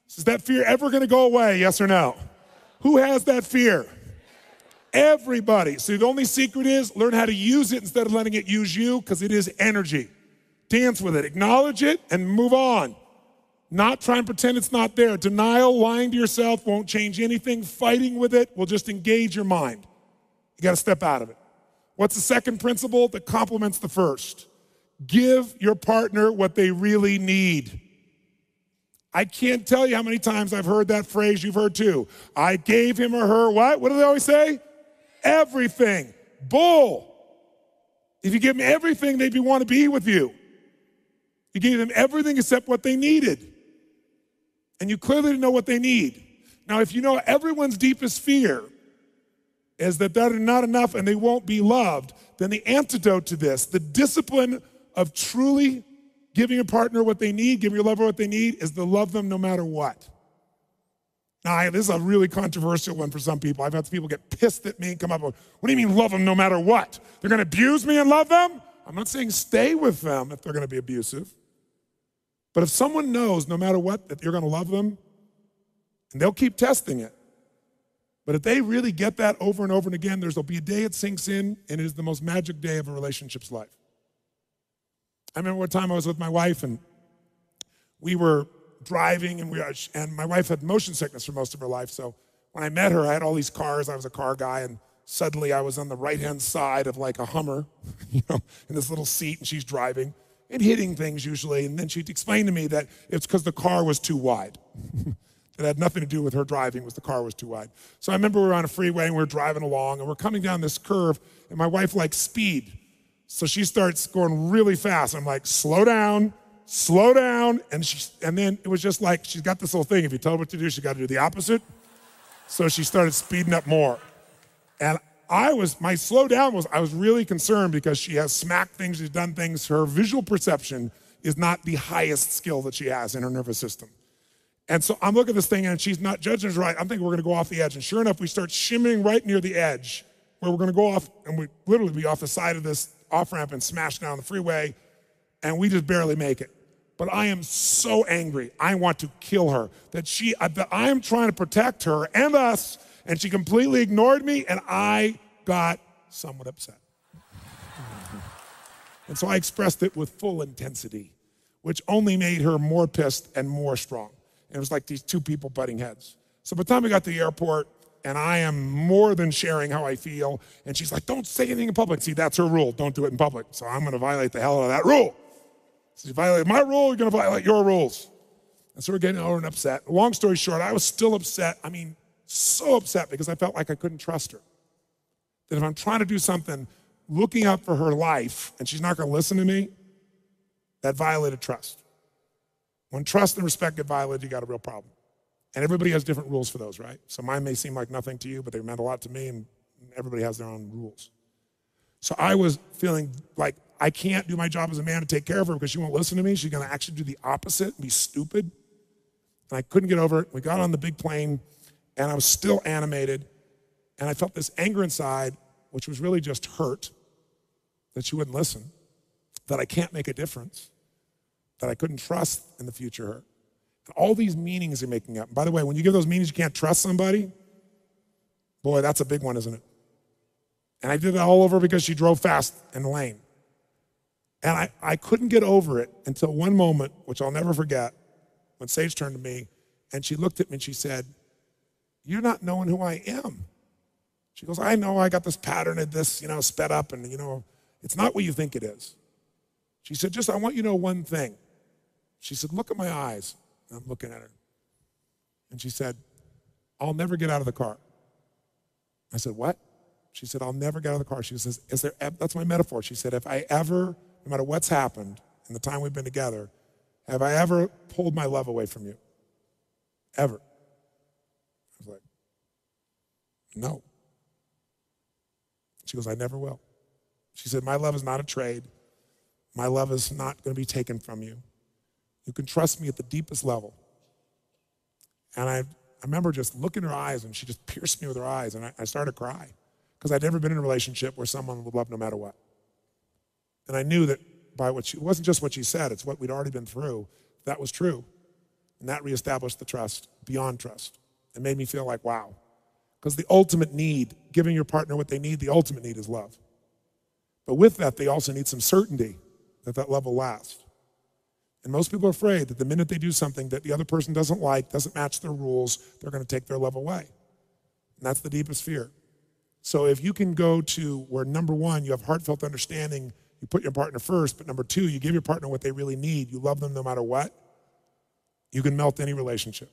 Is that fear ever gonna go away, yes or no? Who has that fear? Everybody. So the only secret is learn how to use it instead of letting it use you, because it is energy. Dance with it, acknowledge it, and move on. Not try and pretend it's not there. Denial, lying to yourself won't change anything. Fighting with it will just engage your mind. You gotta step out of it. What's the second principle that complements the first? Give your partner what they really need. I can't tell you how many times I've heard that phrase, you've heard too. I gave him or her what? What do they always say? Everything. Bull. If you give them everything, they'd want to be with you. You gave them everything except what they needed. And you clearly know what they need. Now, if you know everyone's deepest fear is that they're not enough and they won't be loved, then the antidote to this, the discipline of truly giving a partner what they need, giving your lover what they need, is to love them no matter what. Now, this is a really controversial one for some people. I've had people get pissed at me and come up with, what do you mean love them no matter what? They're gonna abuse me and love them? I'm not saying stay with them if they're gonna be abusive. But if someone knows no matter what that you're gonna love them, and they'll keep testing it. But if they really get that over and over and again, there'll be a day it sinks in, and it is the most magic day of a relationship's life. I remember one time I was with my wife, and we were driving, and my wife had motion sickness for most of her life. So when I met her, I had all these cars. I was a car guy, and suddenly I was on the right-hand side of like a Hummer, in this little seat, and she's driving and hitting things usually. And then she'd explain to me that it's because the car was too wide. It had nothing to do with her driving, it was the car was too wide. So I remember we were on a freeway and we were driving along and we're coming down this curve and my wife likes speed. So she starts going really fast. I'm like, slow down. And then it was just like, she's got this little thing. If you tell her what to do, she got to do the opposite. So she started speeding up more. And my slowdown was, I was really concerned because she has smacked things, she's done things. Her visual perception is not the highest skill that she has in her nervous system. And so I'm looking at this thing and she's not judging us right. I'm thinking we're gonna go off the edge. And sure enough, we start shimmying right near the edge where we're gonna go off and we literally be off the side of this off-ramp and smash down the freeway. And we just barely make it. but I am so angry. I want to kill her. That I am trying to protect her and us, and she completely ignored me, and I got somewhat upset. And so I expressed it with full intensity, which only made her more pissed and more strong. And it was like these two people butting heads. So by the time we got to the airport, and I am more than sharing how I feel, and she's like, don't say anything in public. See, that's her rule. Don't do it in public. So I'm going to violate the hell out of that rule. So you violate my rule, you're going to violate your rules. And so we're getting over and upset. Long story short, I was still upset. I mean, so upset because I felt like I couldn't trust her. That if I'm trying to do something, looking out for her life, and she's not going to listen to me, that violated trust. When trust and respect get violated, you got a real problem. And everybody has different rules for those, right? So mine may seem like nothing to you, but they meant a lot to me, and everybody has their own rules. So I was feeling like I can't do my job as a man to take care of her because she won't listen to me. She's going to actually do the opposite and be stupid. And I couldn't get over it. We got on the big plane, and I was still animated, and I felt this anger inside, which was really just hurt that she wouldn't listen, that I can't make a difference, that I couldn't trust in the future her. And all these meanings are making up. And by the way, when you give those meanings you can't trust somebody, boy, that's a big one, isn't it? And I did that all over because she drove fast in the lane. And I couldn't get over it until one moment, which I'll never forget, when Sage turned to me and she looked at me and she said, you're not knowing who I am. She goes, I know I got this pattern of this, sped up, and it's not what you think it is. She said, I want you to know one thing. She said, look at my eyes. And I'm looking at her. And she said, I'll never get out of the car. I said, what? She said, I'll never get out of the car. She says, that's my metaphor. She said, if I ever, no matter what's happened in the time we've been together, have I ever pulled my love away from you? Ever? I was like, no. She goes, I never will. She said, my love is not a trade. My love is not going to be taken from you. You can trust me at the deepest level. And I remember just looking in her eyes, and she just pierced me with her eyes, and I started to cry because I'd never been in a relationship where someone would love no matter what. And I knew that by it wasn't just what she said, it's what we'd already been through. That was true. And that reestablished the trust, beyond trust. It made me feel like, wow. Because the ultimate need, giving your partner what they need, the ultimate need is love. But with that, they also need some certainty that love will last. And most people are afraid that the minute they do something that the other person doesn't like, doesn't match their rules, they're going to take their love away. And that's the deepest fear. So if you can go to where, number one, you have heartfelt understanding, you put your partner first, but number two, you give your partner what they really need, you love them no matter what, you can melt any relationship.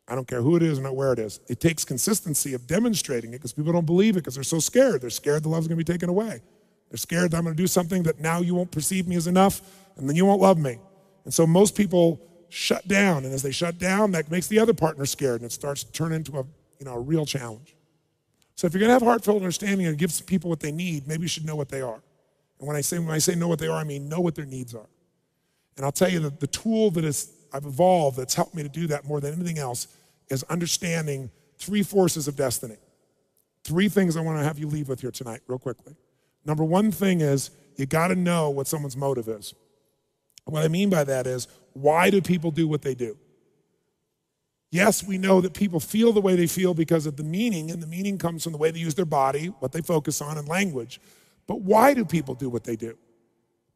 I don't care who it is or not where it is. It takes consistency of demonstrating it because people don't believe it because they're so scared. They're scared the love's going to be taken away. They're scared that I'm going to do something that now you won't perceive me as enough, and then you won't love me. And so most people shut down, and as they shut down, that makes the other partner scared, and it starts to turn into a real challenge. So if you're going to have heartfelt understanding and give people what they need, maybe you should know what they are. And when I say know what they are, I mean know what their needs are. And I'll tell you that the tool that I've evolved that's helped me to do that more than anything else is understanding 3 forces of destiny. 3 things I want to have you leave with here tonight real quickly. Number 1 thing is you got to know what someone's motive is. What I mean by that is, why do people do what they do? Yes, we know that people feel the way they feel because of the meaning, and the meaning comes from the way they use their body, what they focus on, and language. But why do people do what they do?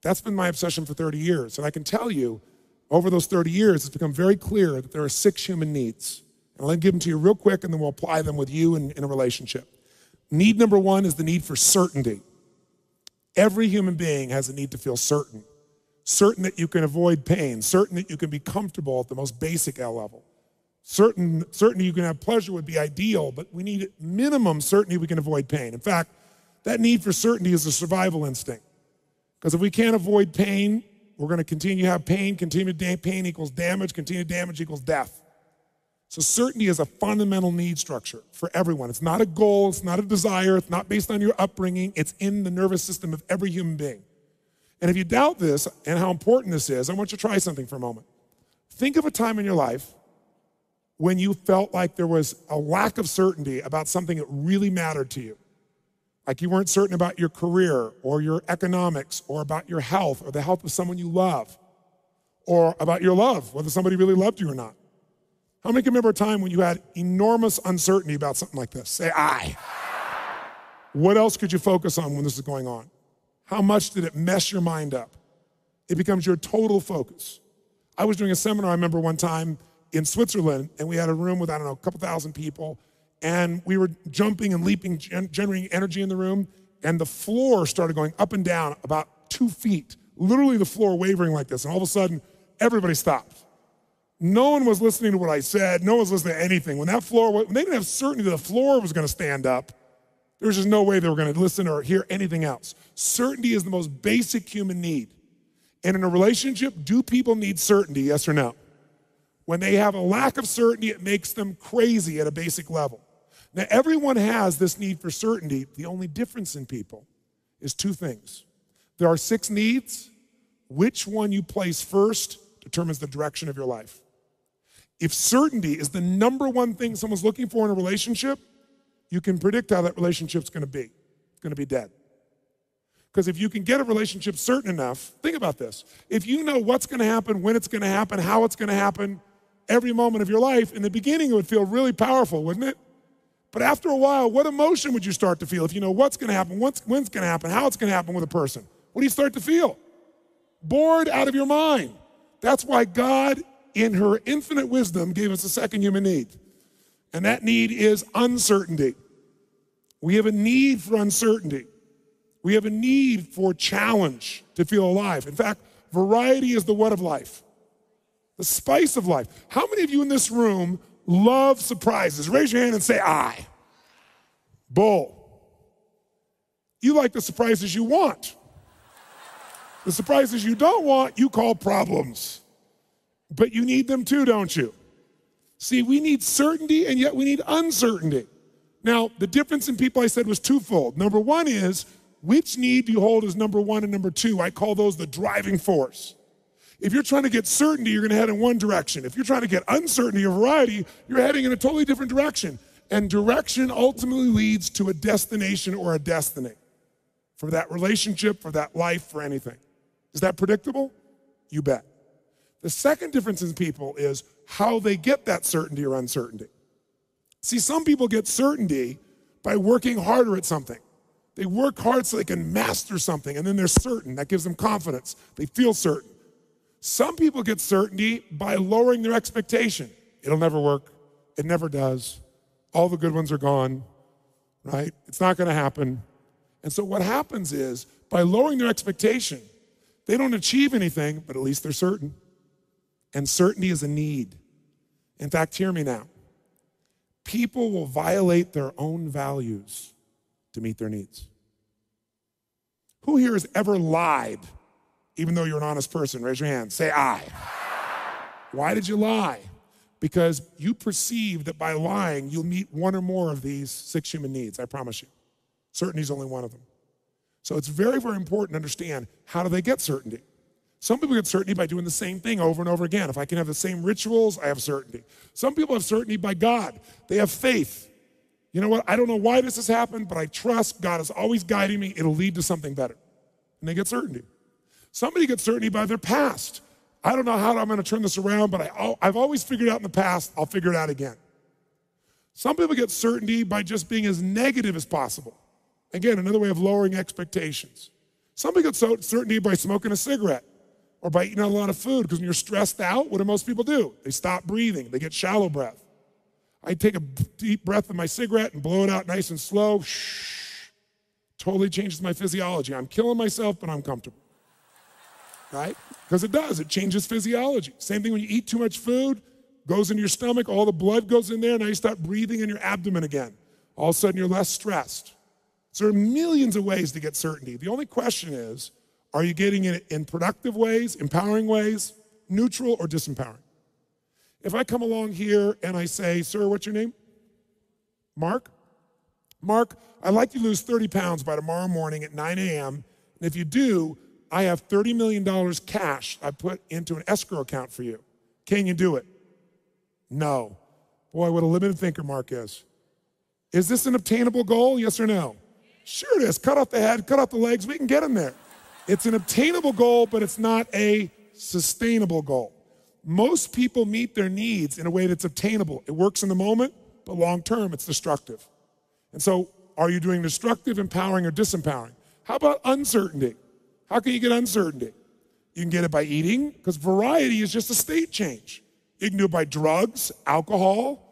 That's been my obsession for 30 years. And I can tell you, over those 30 years, it's become very clear that there are 6 human needs. And I'll give them to you real quick, and then we'll apply them with you in a relationship. Need number 1 is the need for certainty. Every human being has a need to feel certain. Certain that you can avoid pain. Certain that you can be comfortable at the most basic L level. Certainty you can have pleasure would be ideal, but we need minimum certainty we can avoid pain. In fact, that need for certainty is a survival instinct. Because if we can't avoid pain, we're going to continue to have pain. Continued pain equals damage. Continued damage equals death. So certainty is a fundamental need structure for everyone. It's not a goal. It's not a desire. It's not based on your upbringing. It's in the nervous system of every human being. And if you doubt this and how important this is, I want you to try something for a moment. Think of a time in your life when you felt like there was a lack of certainty about something that really mattered to you. Like you weren't certain about your career or your economics or about your health or the health of someone you love. or about your love, whether somebody really loved you or not. How many can remember a time when you had enormous uncertainty about something like this? Say, I. What else could you focus on when this is going on? How much did it mess your mind up? It becomes your total focus. I was doing a seminar, I remember one time in Switzerland, and we had a room with, a couple thousand people, and we were jumping and leaping, generating energy in the room, and the floor started going up and down about 2 feet, literally the floor wavering like this, and all of a sudden, everybody stopped. No one was listening to what I said, no one was listening to anything. When they didn't have certainty that the floor was gonna stand up, there was just no way they were gonna listen or hear anything else. Certainty is the most basic human need. And in a relationship, do people need certainty, yes or no? When they have a lack of certainty, it makes them crazy at a basic level. Now, everyone has this need for certainty. The only difference in people is 2 things. There are 6 needs. Which one you place first determines the direction of your life. If certainty is the number one thing someone's looking for in a relationship, you can predict how that relationship's gonna be. It's gonna be dead. Because if you can get a relationship certain enough, think about this. If you know what's gonna happen, when it's gonna happen, how it's gonna happen, every moment of your life, in the beginning it would feel really powerful, wouldn't it? But after a while, what emotion would you start to feel if you know what's gonna happen, when's gonna happen, how it's gonna happen with a person? What do you start to feel? Bored out of your mind. That's why God, in her infinite wisdom, gave us a second human need. And that need is uncertainty. We have a need for uncertainty. We have a need for challenge to feel alive. In fact, variety is the what of life? The spice of life. How many of you in this room love surprises? Raise your hand and say, I. Bull. You like the surprises you want. The surprises you don't want, you call problems. But you need them too, don't you? See, we need certainty and yet we need uncertainty. Now, the difference in people I said was twofold. Number one is, which need do you hold as number 1 and number 2? I call those the driving force. If you're trying to get certainty, you're gonna head in one direction. If you're trying to get uncertainty or variety, you're heading in a totally different direction. And direction ultimately leads to a destination or a destiny for that relationship, for that life, for anything. Is that predictable? You bet. The second difference in people is how they get that certainty or uncertainty. See, some people get certainty by working harder at something. They work hard so they can master something, and then they're certain. That gives them confidence. They feel certain. Some people get certainty by lowering their expectation. It'll never work. It never does. All the good ones are gone, right? It's not gonna happen. And so what happens is, by lowering their expectation, they don't achieve anything, but at least they're certain. And certainty is a need. In fact, hear me now. People will violate their own values to meet their needs. Who here has ever lied, even though you're an honest person? Raise your hand. Say, I. Why did you lie? Because you perceive that by lying, you'll meet one or more of these 6 human needs, I promise you. Certainty is only one of them. So it's very, very important to understand, how do they get certainty? Some people get certainty by doing the same thing over and over again. If I can have the same rituals, I have certainty. Some people have certainty by God. They have faith. You know what? I don't know why this has happened, but I trust God is always guiding me. It'll lead to something better. And they get certainty. Somebody gets certainty by their past. I don't know how I'm gonna turn this around, but I've always figured it out in the past, I'll figure it out again. Some people get certainty by just being as negative as possible. Again, another way of lowering expectations. Some people get certainty by smoking a cigarette or by eating a lot of food, because when you're stressed out, what do most people do? They stop breathing, they get shallow breath. I take a deep breath of my cigarette and blow it out nice and slow. Shh. Totally changes my physiology. I'm killing myself, but I'm comfortable, right? Because it does, it changes physiology. Same thing when you eat too much food, goes into your stomach, all the blood goes in there, now you start breathing in your abdomen again. All of a sudden you're less stressed. So there are millions of ways to get certainty. The only question is, are you getting it in productive ways, empowering ways, neutral or disempowering? If I come along here and I say, sir, what's your name? Mark? Mark, I'd like you to lose 30 pounds by tomorrow morning at 9 a.m. And if you do, I have $30 million cash I put into an escrow account for you. Can you do it? No. Boy, what a limited thinker Mark is. Is this an obtainable goal, yes or no? Sure it is. Cut off the head, cut off the legs, we can get him there. It's an obtainable goal, but it's not a sustainable goal. Most people meet their needs in a way that's obtainable. It works in the moment, but long term, it's destructive. And so, are you doing destructive, empowering, or disempowering? How about uncertainty? How can you get uncertainty? You can get it by eating, because variety is just a state change. You can do it by drugs, alcohol.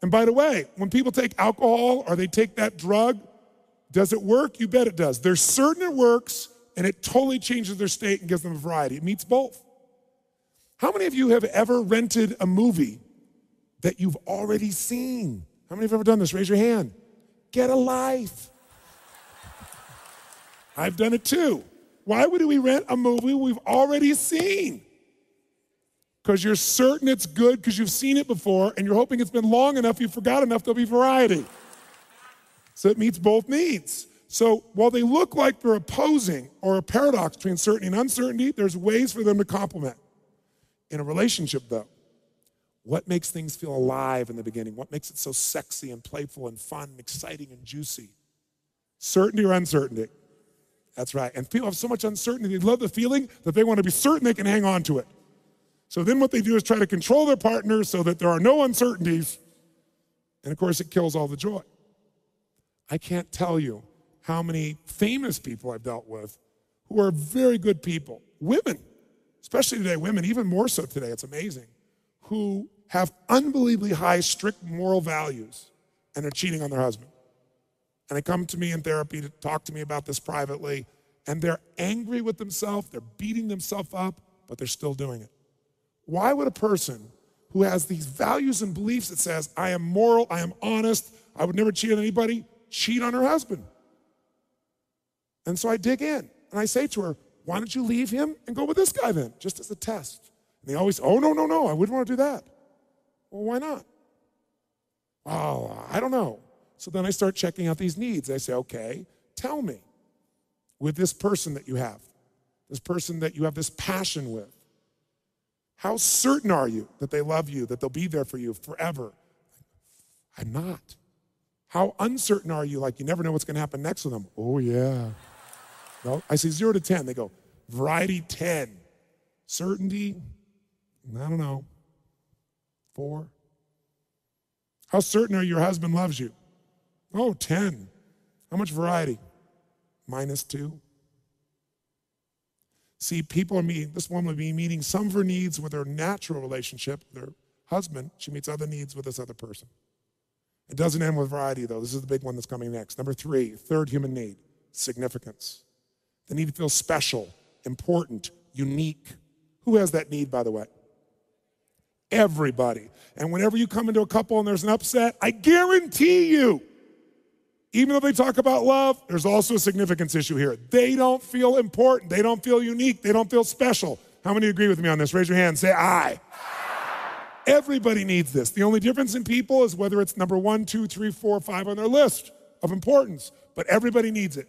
And by the way, when people take alcohol or they take that drug, does it work? You bet it does. They're certain it works, and it totally changes their state and gives them a variety. It meets both. How many of you have ever rented a movie that you've already seen? How many have ever done this? Raise your hand. Get a life. I've done it too. Why would we rent a movie we've already seen? Because you're certain it's good because you've seen it before and you're hoping it's been long enough, you forgot enough, there'll be variety. So it meets both needs. So while they look like they're opposing or a paradox between certainty and uncertainty, there's ways for them to complement. In a relationship, though, what makes things feel alive in the beginning? What makes it so sexy and playful and fun and exciting and juicy? Certainty or uncertainty? That's right. And people have so much uncertainty, they love the feeling that they want to be certain they can hang on to it. So then what they do is try to control their partner so that there are no uncertainties. And of course, it kills all the joy. I can't tell you how many famous people I've dealt with who are very good people, women, especially today, women, even more so today, it's amazing, who have unbelievably high, strict moral values and are cheating on their husband. And they come to me in therapy to talk to me about this privately, and they're angry with themselves, they're beating themselves up, but they're still doing it. Why would a person who has these values and beliefs that says, I am moral, I am honest, I would never cheat on anybody, cheat on her husband? And so I dig in, and I say to her, why don't you leave him and go with this guy then, just as a test? And they always, oh, no, I wouldn't want to do that. Well, why not? Oh, I don't know. So then I start checking out these needs. I say, okay, tell me, with this person that you have, this person that you have this passion with, how certain are you that they love you, that they'll be there for you forever? I'm not. How uncertain are you, like you never know what's going to happen next with them? Oh, yeah. No, I say 0 to 10. They go, variety 10. Certainty, I don't know, 4. How certain are you your husband loves you? Oh, 10. How much variety? -2. See, people are meeting, this woman will be meeting some of her needs with her natural relationship, their husband. She meets other needs with this other person. It doesn't end with variety, though. This is the big one that's coming next. Number 3, third human need, significance. The need to feel special, important, unique. Who has that need, by the way? Everybody. And whenever you come into a couple and there's an upset, I guarantee you, even though they talk about love, there's also a significance issue here. They don't feel important. They don't feel unique. They don't feel special. How many agree with me on this? Raise your hand. Say aye. Everybody needs this. The only difference in people is whether it's number 1, 2, 3, 4, 5 on their list of importance. But everybody needs it.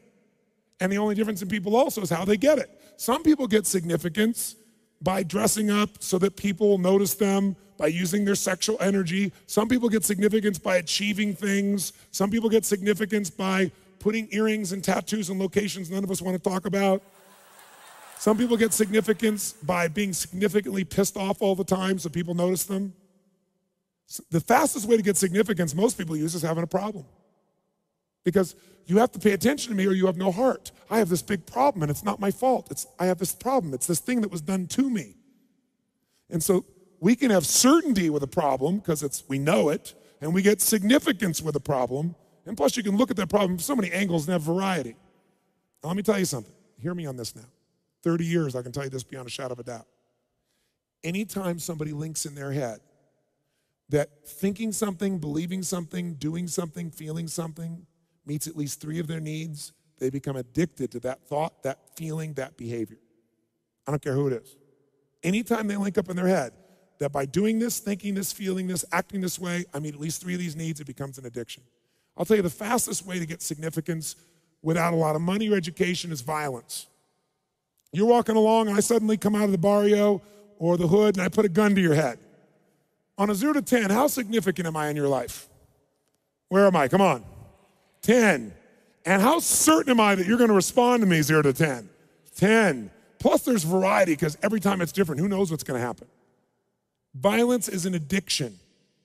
And the only difference in people also is how they get it. Some people get significance by dressing up so that people will notice them, by using their sexual energy. Some people get significance by achieving things. Some people get significance by putting earrings and tattoos in locations none of us want to talk about. Some people get significance by being significantly pissed off all the time so people notice them. The fastest way to get significance most people use is having a problem. Because you have to pay attention to me or you have no heart. I have this big problem and it's not my fault. I have this problem. It's this thing that was done to me. And so we can have certainty with a problem because we know it, and we get significance with a problem. And plus you can look at that problem from so many angles and have variety. Now let me tell you something. Hear me on this now. 30 years, I can tell you this beyond a shadow of a doubt. Anytime somebody links in their head that thinking something, believing something, doing something, feeling something meets at least 3 of their needs, they become addicted to that thought, that feeling, that behavior. I don't care who it is. Anytime they link up in their head that by doing this, thinking this, feeling this, acting this way, I meet at least 3 of these needs, it becomes an addiction. I'll tell you the fastest way to get significance without a lot of money or education is violence. You're walking along and I suddenly come out of the barrio or the hood and I put a gun to your head. On a 0 to 10, how significant am I in your life? Where am I? Come on. 10. And how certain am I that you're going to respond to me 0 to 10? 10. Plus there's variety because every time it's different, who knows what's gonna happen? Violence is an addiction.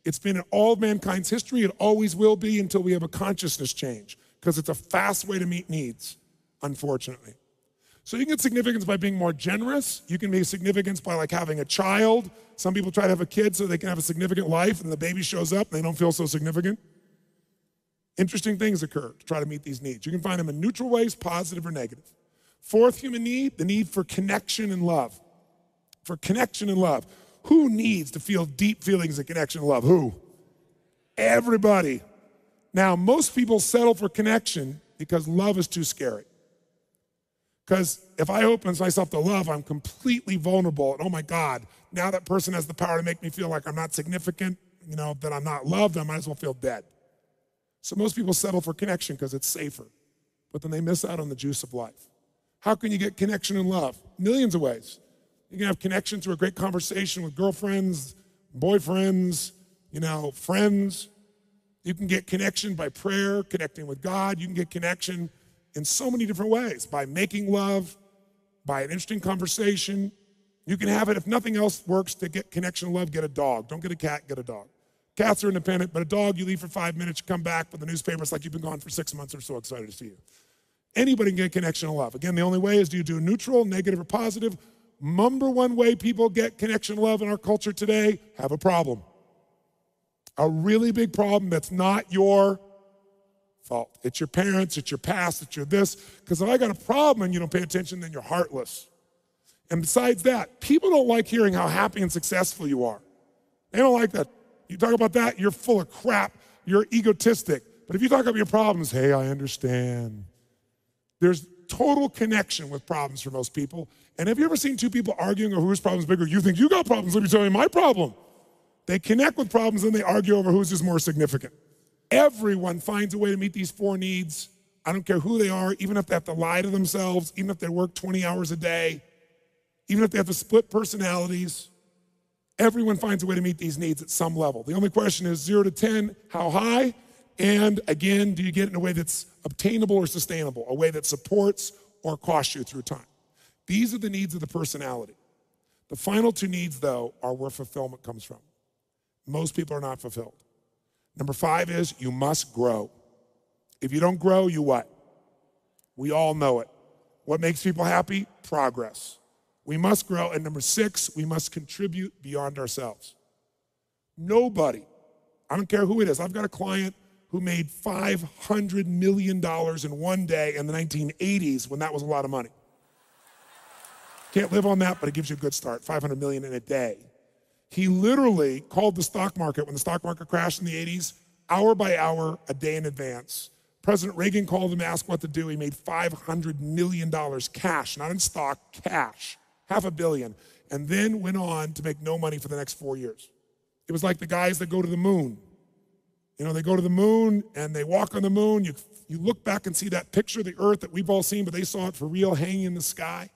It's been in all of mankind's history. It always will be until we have a consciousness change because it's a fast way to meet needs, unfortunately. So you can get significance by being more generous. You can be significance by like having a child. Some people try to have a kid so they can have a significant life and the baby shows up and they don't feel so significant. Interesting things occur to try to meet these needs. You can find them in neutral ways, positive or negative. Fourth human need, the need for connection and love. For connection and love. Who needs to feel deep feelings of connection and love? Who? Everybody. Now, most people settle for connection because love is too scary. Because if I open myself to love, I'm completely vulnerable. And oh my God, now that person has the power to make me feel like I'm not significant, that I'm not loved, I might as well feel dead. So most people settle for connection because it's safer. But then they miss out on the juice of life. How can you get connection and love? Millions of ways. You can have connection through a great conversation with girlfriends, boyfriends, friends. You can get connection by prayer, connecting with God. You can get connection in so many different ways, by making love, by an interesting conversation. You can have it, if nothing else works to get connection and love, get a dog. Don't get a cat, get a dog. Cats are independent, but a dog, you leave for 5 minutes, you come back with the newspaper, it's like you've been gone for 6 months, they're so excited to see you. Anybody can get connection and love. Again, the only way is do you do neutral, negative, or positive? Number one way people get connection and love in our culture today, have a problem. A really big problem that's not your fault. It's your parents, it's your past, it's your this. Because if I got a problem and you don't pay attention, then you're heartless. And besides that, people don't like hearing how happy and successful you are. They don't like that. You talk about that, you're full of crap, you're egotistic. But if you talk about your problems, hey, I understand. There's total connection with problems for most people. And have you ever seen two people arguing over whose problem's bigger? You think you got problems, let me tell you my problem. They connect with problems and they argue over whose is more significant. Everyone finds a way to meet these four needs. I don't care who they are, even if they have to lie to themselves, even if they work 20 hours a day, even if they have to split personalities. Everyone finds a way to meet these needs at some level. The only question is 0 to 10, how high? And again, do you get it in a way that's obtainable or sustainable, a way that supports or costs you through time? These are the needs of the personality. The final two needs, though, are where fulfillment comes from. Most people are not fulfilled. Number 5 is you must grow. If you don't grow, you what? We all know it. What makes people happy? Progress. We must grow. And number 6, we must contribute beyond ourselves. Nobody, I don't care who it is. I've got a client who made $500 million in one day in the 1980s when that was a lot of money. Can't live on that, but it gives you a good start, $500 million in a day. He literally called the stock market when the stock market crashed in the 80s, hour by hour, a day in advance. President Reagan called him, asked what to do. He made $500 million cash, not in stock, cash, $500 million, and then went on to make no money for the next 4 years. It was like the guys that go to the moon. They go to the moon and they walk on the moon. You look back and see that picture of the earth that we've all seen, but they saw it for real hanging in the sky.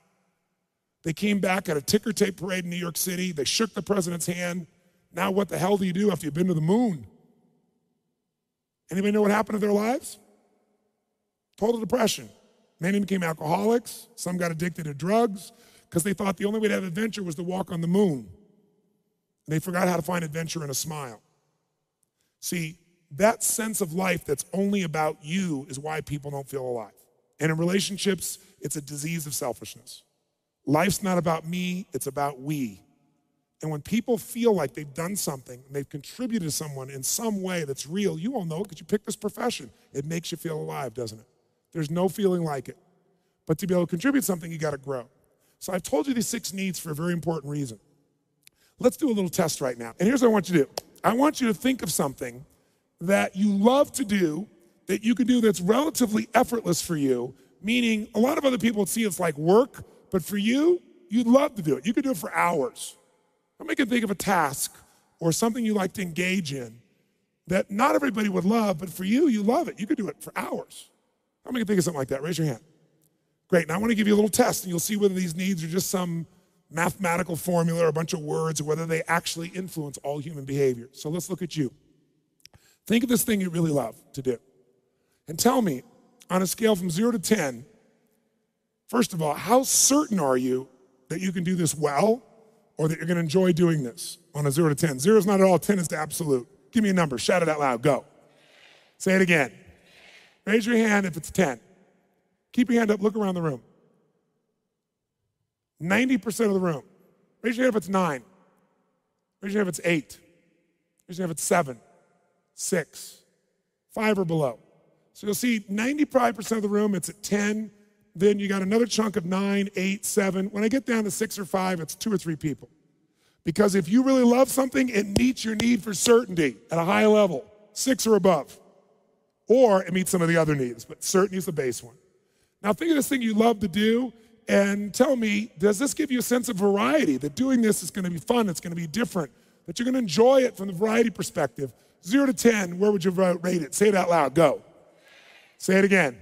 They came back at a ticker tape parade in New York City. They shook the president's hand. Now what the hell do you do after you've been to the moon? Anybody know what happened to their lives? Total depression. Many became alcoholics. Some got addicted to drugs because they thought the only way to have adventure was to walk on the moon. And they forgot how to find adventure in a smile. See, that sense of life that's only about you is why people don't feel alive. And in relationships, it's a disease of selfishness. Life's not about me, it's about we. And when people feel like they've done something and they've contributed to someone in some way that's real, you all know it because you picked this profession. It makes you feel alive, doesn't it? There's no feeling like it. But to be able to contribute something, you got to grow. So I've told you these 6 needs for a very important reason. Let's do a little test right now. And here's what I want you to do. I want you to think of something that you love to do, that you can do that's relatively effortless for you, meaning a lot of other people would see it's like work, but for you, you'd love to do it. You could do it for hours. I'm making think of a task or something you like to engage in that not everybody would love, but for you, you love it. You could do it for hours. I'm making think of something like that. Raise your hand. Great. Now I want to give you a little test, and you'll see whether these needs are just some mathematical formula or a bunch of words, or whether they actually influence all human behavior. So let's look at you. Think of this thing you really love to do. And tell me, on a scale from 0 to 10, First of all, how certain are you that you can do this well or that you're gonna enjoy doing this on a 0 to 10? 0 is not at all, 10 is the absolute. Give me a number, shout it out loud, go. Say it again. Raise your hand if it's 10. Keep your hand up, look around the room. 90% of the room. Raise your hand if it's 9. Raise your hand if it's 8. Raise your hand if it's 7, 6, 5 or below. So you'll see 95% of the room, it's at 10. Then you got another chunk of 9, 8, 7. When I get down to 6 or 5, it's 2 or 3 people. Because if you really love something, it meets your need for certainty at a high level, 6 or above. Or it meets some of the other needs, but certainty is the base one. Now think of this thing you love to do and tell me, does this give you a sense of variety, that doing this is gonna be fun, it's gonna be different, that you're gonna enjoy it from the variety perspective? 0 to 10, where would you rate it? Say it out loud, go. Say it again.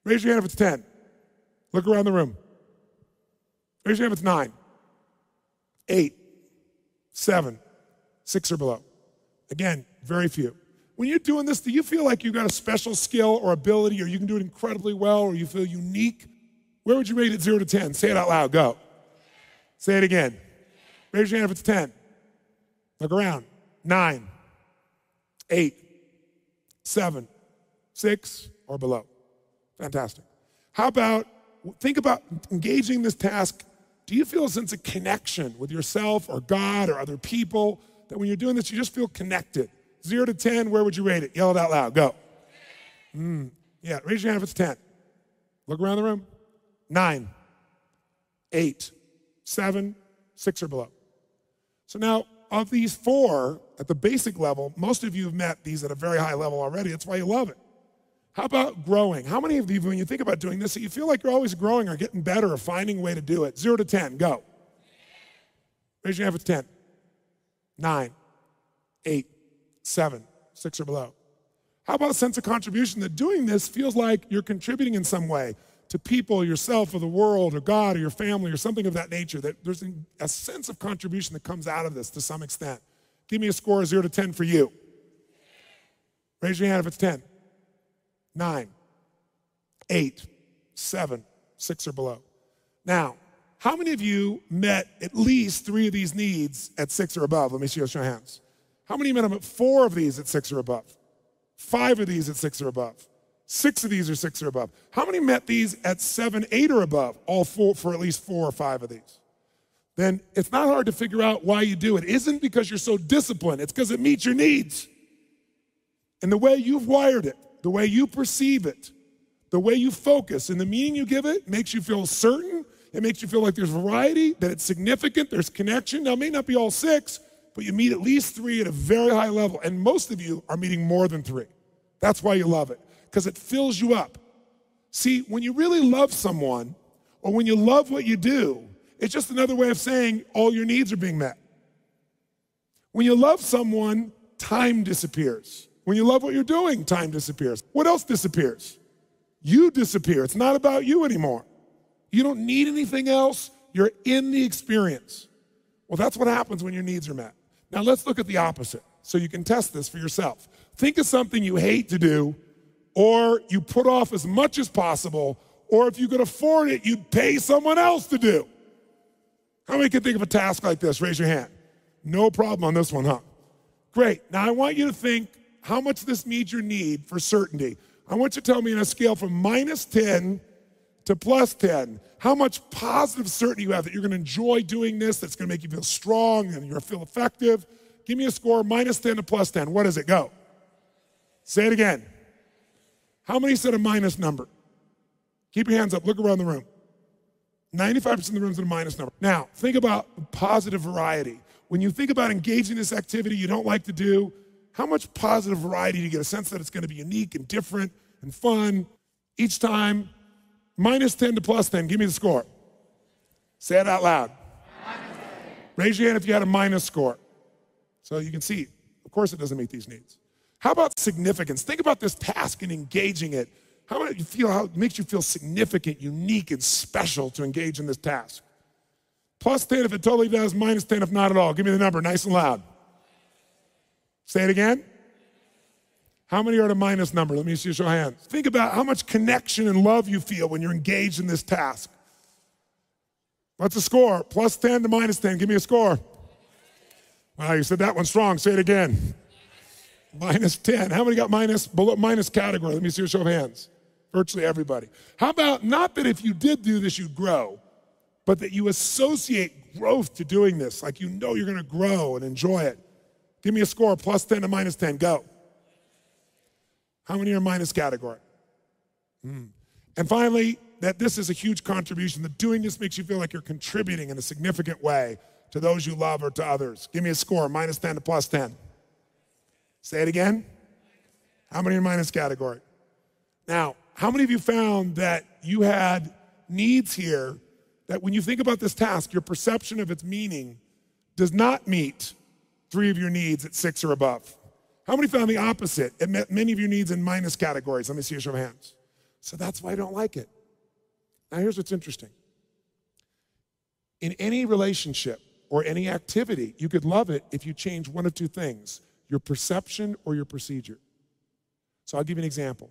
Raise your hand if it's 10. Look around the room. Raise your hand if it's 9, 8, 7, 6 or below. Again, very few. When you're doing this, do you feel like you've got a special skill or ability, or you can do it incredibly well, or you feel unique? Where would you rate it 0 to 10? Say it out loud, go. Say it again. Raise your hand if it's 10. Look around. 9, 8, 7, 6 or below. Fantastic. How about, think about engaging this task. Do you feel a sense of connection with yourself or God or other people, that when you're doing this, you just feel connected? 0 to 10, where would you rate it? Yell it out loud, go. Yeah, raise your hand if it's 10. Look around the room. 9, 8, 7, 6 or below. So now, of these 4, at the basic level, most of you have met these at a very high level already. That's why you love it. How about growing? How many of you, when you think about doing this, you feel like you're always growing or getting better or finding a way to do it? 0 to 10, go. Raise your hand if it's 10. 9, 8, 7, 6 or below. How about a sense of contribution, that doing this feels like you're contributing in some way to people, yourself, or the world, or God, or your family, or something of that nature, that there's a sense of contribution that comes out of this to some extent? Give me a score of 0 to 10 for you. Raise your hand if it's 10. 9, 8, 7, 6 or below. Now, how many of you met at least 3 of these needs at 6 or above? Let me see your hands. How many met them at 4 of these at 6 or above? 5 of these at 6 or above? 6 of these are 6 or above? How many met these at 7, 8 or above? All 4 for at least 4 or 5 of these. Then it's not hard to figure out why you do it. It isn't because you're so disciplined. It's because it meets your needs. And the way you've wired it, the way you perceive it, the way you focus, and the meaning you give it makes you feel certain. It makes you feel like there's variety, that it's significant, there's connection. Now, it may not be all 6, but you meet at least 3 at a very high level. And most of you are meeting more than 3. That's why you love it, because it fills you up. See, when you really love someone, or when you love what you do, it's just another way of saying all your needs are being met. When you love someone, time disappears. When you love what you're doing, time disappears. What else disappears? You disappear. It's not about you anymore. You don't need anything else. You're in the experience. Well, that's what happens when your needs are met. Now let's look at the opposite, so you can test this for yourself. Think of something you hate to do, or you put off as much as possible, or if you could afford it, you'd pay someone else to do. How many can think of a task like this? Raise your hand. No problem on this one, huh? Great. Now I want you to think how much this meets your need for certainty. I want you to tell me on a scale from -10 to +10, how much positive certainty you have that you're gonna enjoy doing this, that's gonna make you feel strong and you're feel effective. Give me a score, -10 to +10. What does it go? Say it again. How many said a minus number? Keep your hands up, look around the room. 95% of the room's in a minus number. Now, think about positive variety. When you think about engaging this activity you don't like to do, how much positive variety do you get? A sense that it's gonna be unique and different and fun each time. -10 to +10, give me the score. Say it out loud. Raise your hand if you had a minus score. So you can see, of course it doesn't meet these needs. How about significance? Think about this task and engaging it. How it makes you feel significant, unique, and special to engage in this task? +10 if it totally does, -10 if not at all. Give me the number, nice and loud. Say it again. How many are at a minus number? Let me see you show hands. Think about how much connection and love you feel when you're engaged in this task. What's the score? Plus 10 to minus 10. Give me a score. Wow, you said that one strong. Say it again. Minus 10. How many got below minus category? Let me see your show of hands. Virtually everybody. How about not that if you did do this, you'd grow, but that you associate growth to doing this, like you know you're going to grow and enjoy it. Give me a score, plus 10 to minus 10. Go. How many are minus category? And finally, that this is a huge contribution, that doing this makes you feel like you're contributing in a significant way to those you love or to others. Give me a score, minus 10 to plus 10. Say it again. How many are minus category? Now, how many of you found that you had needs here that when you think about this task, your perception of its meaning does not meet 3 of your needs at 6 or above? How many found the opposite? It met many of your needs in minus categories. Let me see a show of hands. So that's why I don't like it. Now here's what's interesting. In any relationship or any activity, you could love it if you change one of 2 things, your perception or your procedure. So I'll give you an example.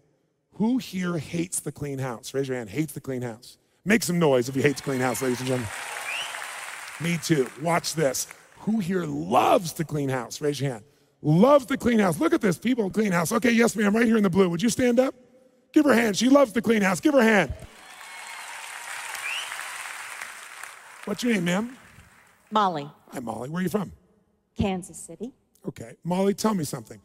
Who here hates the clean house? Raise your hand, hates the clean house. Make some noise if you hate the clean house, ladies and gentlemen. Me too. Watch this. Who here loves the clean house? Raise your hand. Loves the clean house. Look at this, people in clean house. Okay, yes ma'am, right here in the blue. Would you stand up? Give her a hand. She loves the clean house. Give her a hand. What's your name, ma'am? Molly. Hi, Molly. Where are you from? Kansas City. Okay. Molly, tell me something.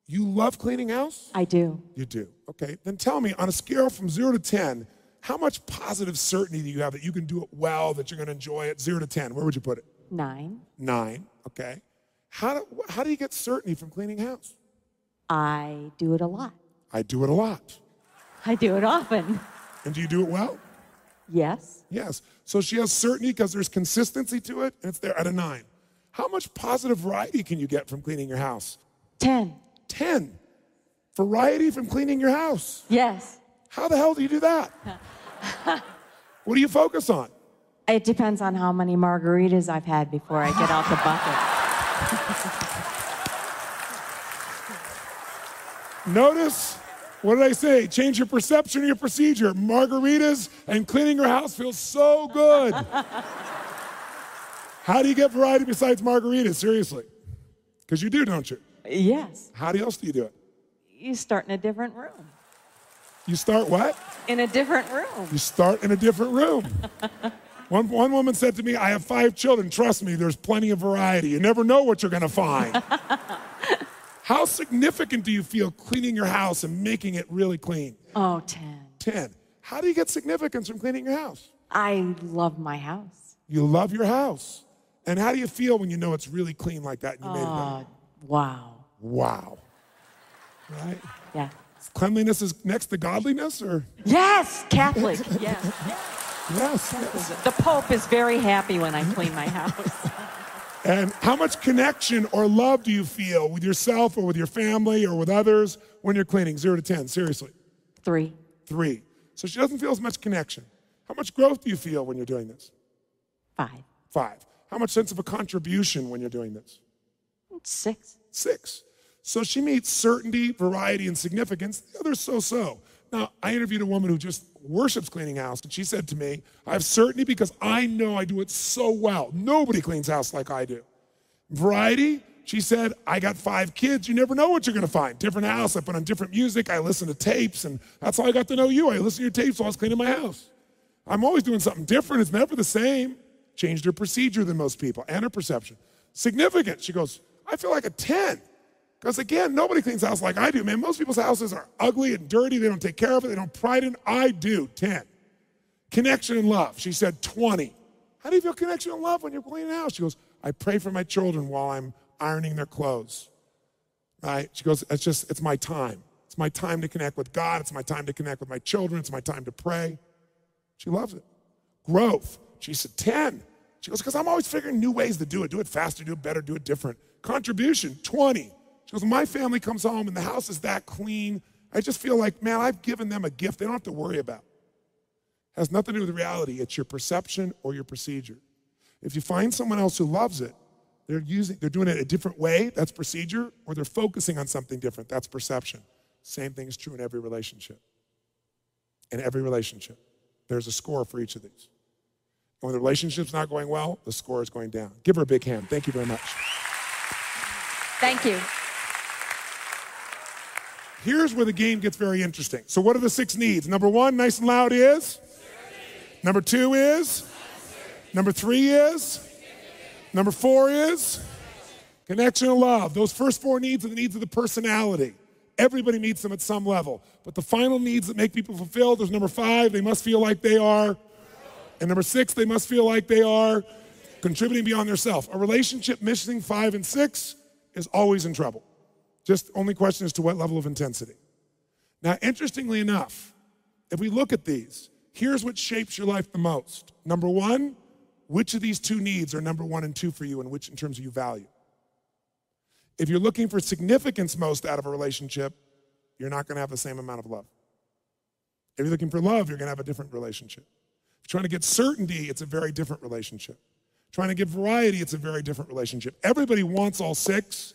You love cleaning house? I do. You do. Okay. Then tell me, on a scale from 0 to 10, how much positive certainty do you have that you can do it well, that you're going to enjoy it? 0 to 10. Where would you put it? 9. 9. Okay. How do you get certainty from cleaning house? I do it a lot. I do it a lot. I do it often. And do you do it well? Yes. Yes. So she has certainty because there's consistency to it, and it's there at a 9. How much positive variety can you get from cleaning your house? 10. 10. Variety from cleaning your house. Yes. How the hell do you do that? What do you focus on? It depends on how many margaritas I've had before I get out the bucket. Notice, what did I say? Change your perception of your procedure. Margaritas and cleaning your house feels so good. How do you get variety besides margaritas? Seriously. Because you do, don't you? Yes. How else do you do it? You start in a different room. You start what? In a different room. You start in a different room. One woman said to me, I have 5 children. Trust me, there's plenty of variety. You never know what you're going to find. How significant do you feel cleaning your house and making it really clean? Oh, 10. 10. How do you get significance from cleaning your house? I love my house. You love your house. And how do you feel when you know it's really clean like that and you made it better? Wow. Wow. Right? Yeah. Cleanliness is next to godliness, or? Yes, Catholic. Yes. Yes. The Pope is very happy when I clean my house. And how much connection or love do you feel with yourself or with your family or with others when you're cleaning? 0 to 10, seriously. 3. 3. So she doesn't feel as much connection. How much growth do you feel when you're doing this? 5. 5. How much sense of a contribution when you're doing this? 6. 6. So she meets certainty, variety, and significance. The other's so-so. Now, I interviewed a woman who just worships cleaning house, and she said to me, I have certainty because I know I do it so well. Nobody cleans house like I do. Variety, she said, I got 5 kids. You never know what you're going to find. Different house. I put on different music. I listen to tapes, and that's how I got to know you. I listen to your tapes while I was cleaning my house. I'm always doing something different. It's never the same. Changed her procedure than most people and her perception. Significant. She goes, I feel like a 10. Because again, nobody cleans the house like I do, man. Most people's houses are ugly and dirty. They don't take care of it. They don't pride in it. I do, 10. Connection and love. She said 20. How do you feel connection and love when you're cleaning the house? She goes, I pray for my children while I'm ironing their clothes. Right? She goes, it's my time. It's my time to connect with God. It's my time to connect with my children. It's my time to pray. She loves it. Growth. She said 10. She goes, because I'm always figuring new ways to do it faster, do it better, do it different. Contribution, 20. She goes, when my family comes home and the house is that clean, I just feel like, man, I've given them a gift they don't have to worry about. It has nothing to do with reality. It's your perception or your procedure. If you find someone else who loves it, They're doing it a different way, that's procedure, or they're focusing on something different, that's perception. Same thing is true in every relationship. In every relationship, there's a score for each of these. And when the relationship's not going well, the score is going down. Give her a big hand. Thank you very much. Thank you. Here's where the game gets very interesting. So what are the 6 needs? Number 1, nice and loud, is? Number 2 is? Number 3 is? Number 4 is? Connection and love. Those first 4 needs are the needs of the personality. Everybody meets them at some level. But the final needs that make people fulfilled is number 5, they must feel like they are. And number 6, they must feel like they are contributing beyond their self. A relationship missing 5 and 6 is always in trouble. Just only question as to what level of intensity. Now, interestingly enough, if we look at these, here's what shapes your life the most. Number 1, which of these 2 needs are number 1 and 2 for you, and which in terms of you value? If you're looking for significance most out of a relationship, you're not gonna have the same amount of love. If you're looking for love, you're gonna have a different relationship. If you're trying to get certainty, it's a very different relationship. Trying to get variety, it's a very different relationship. Everybody wants all 6,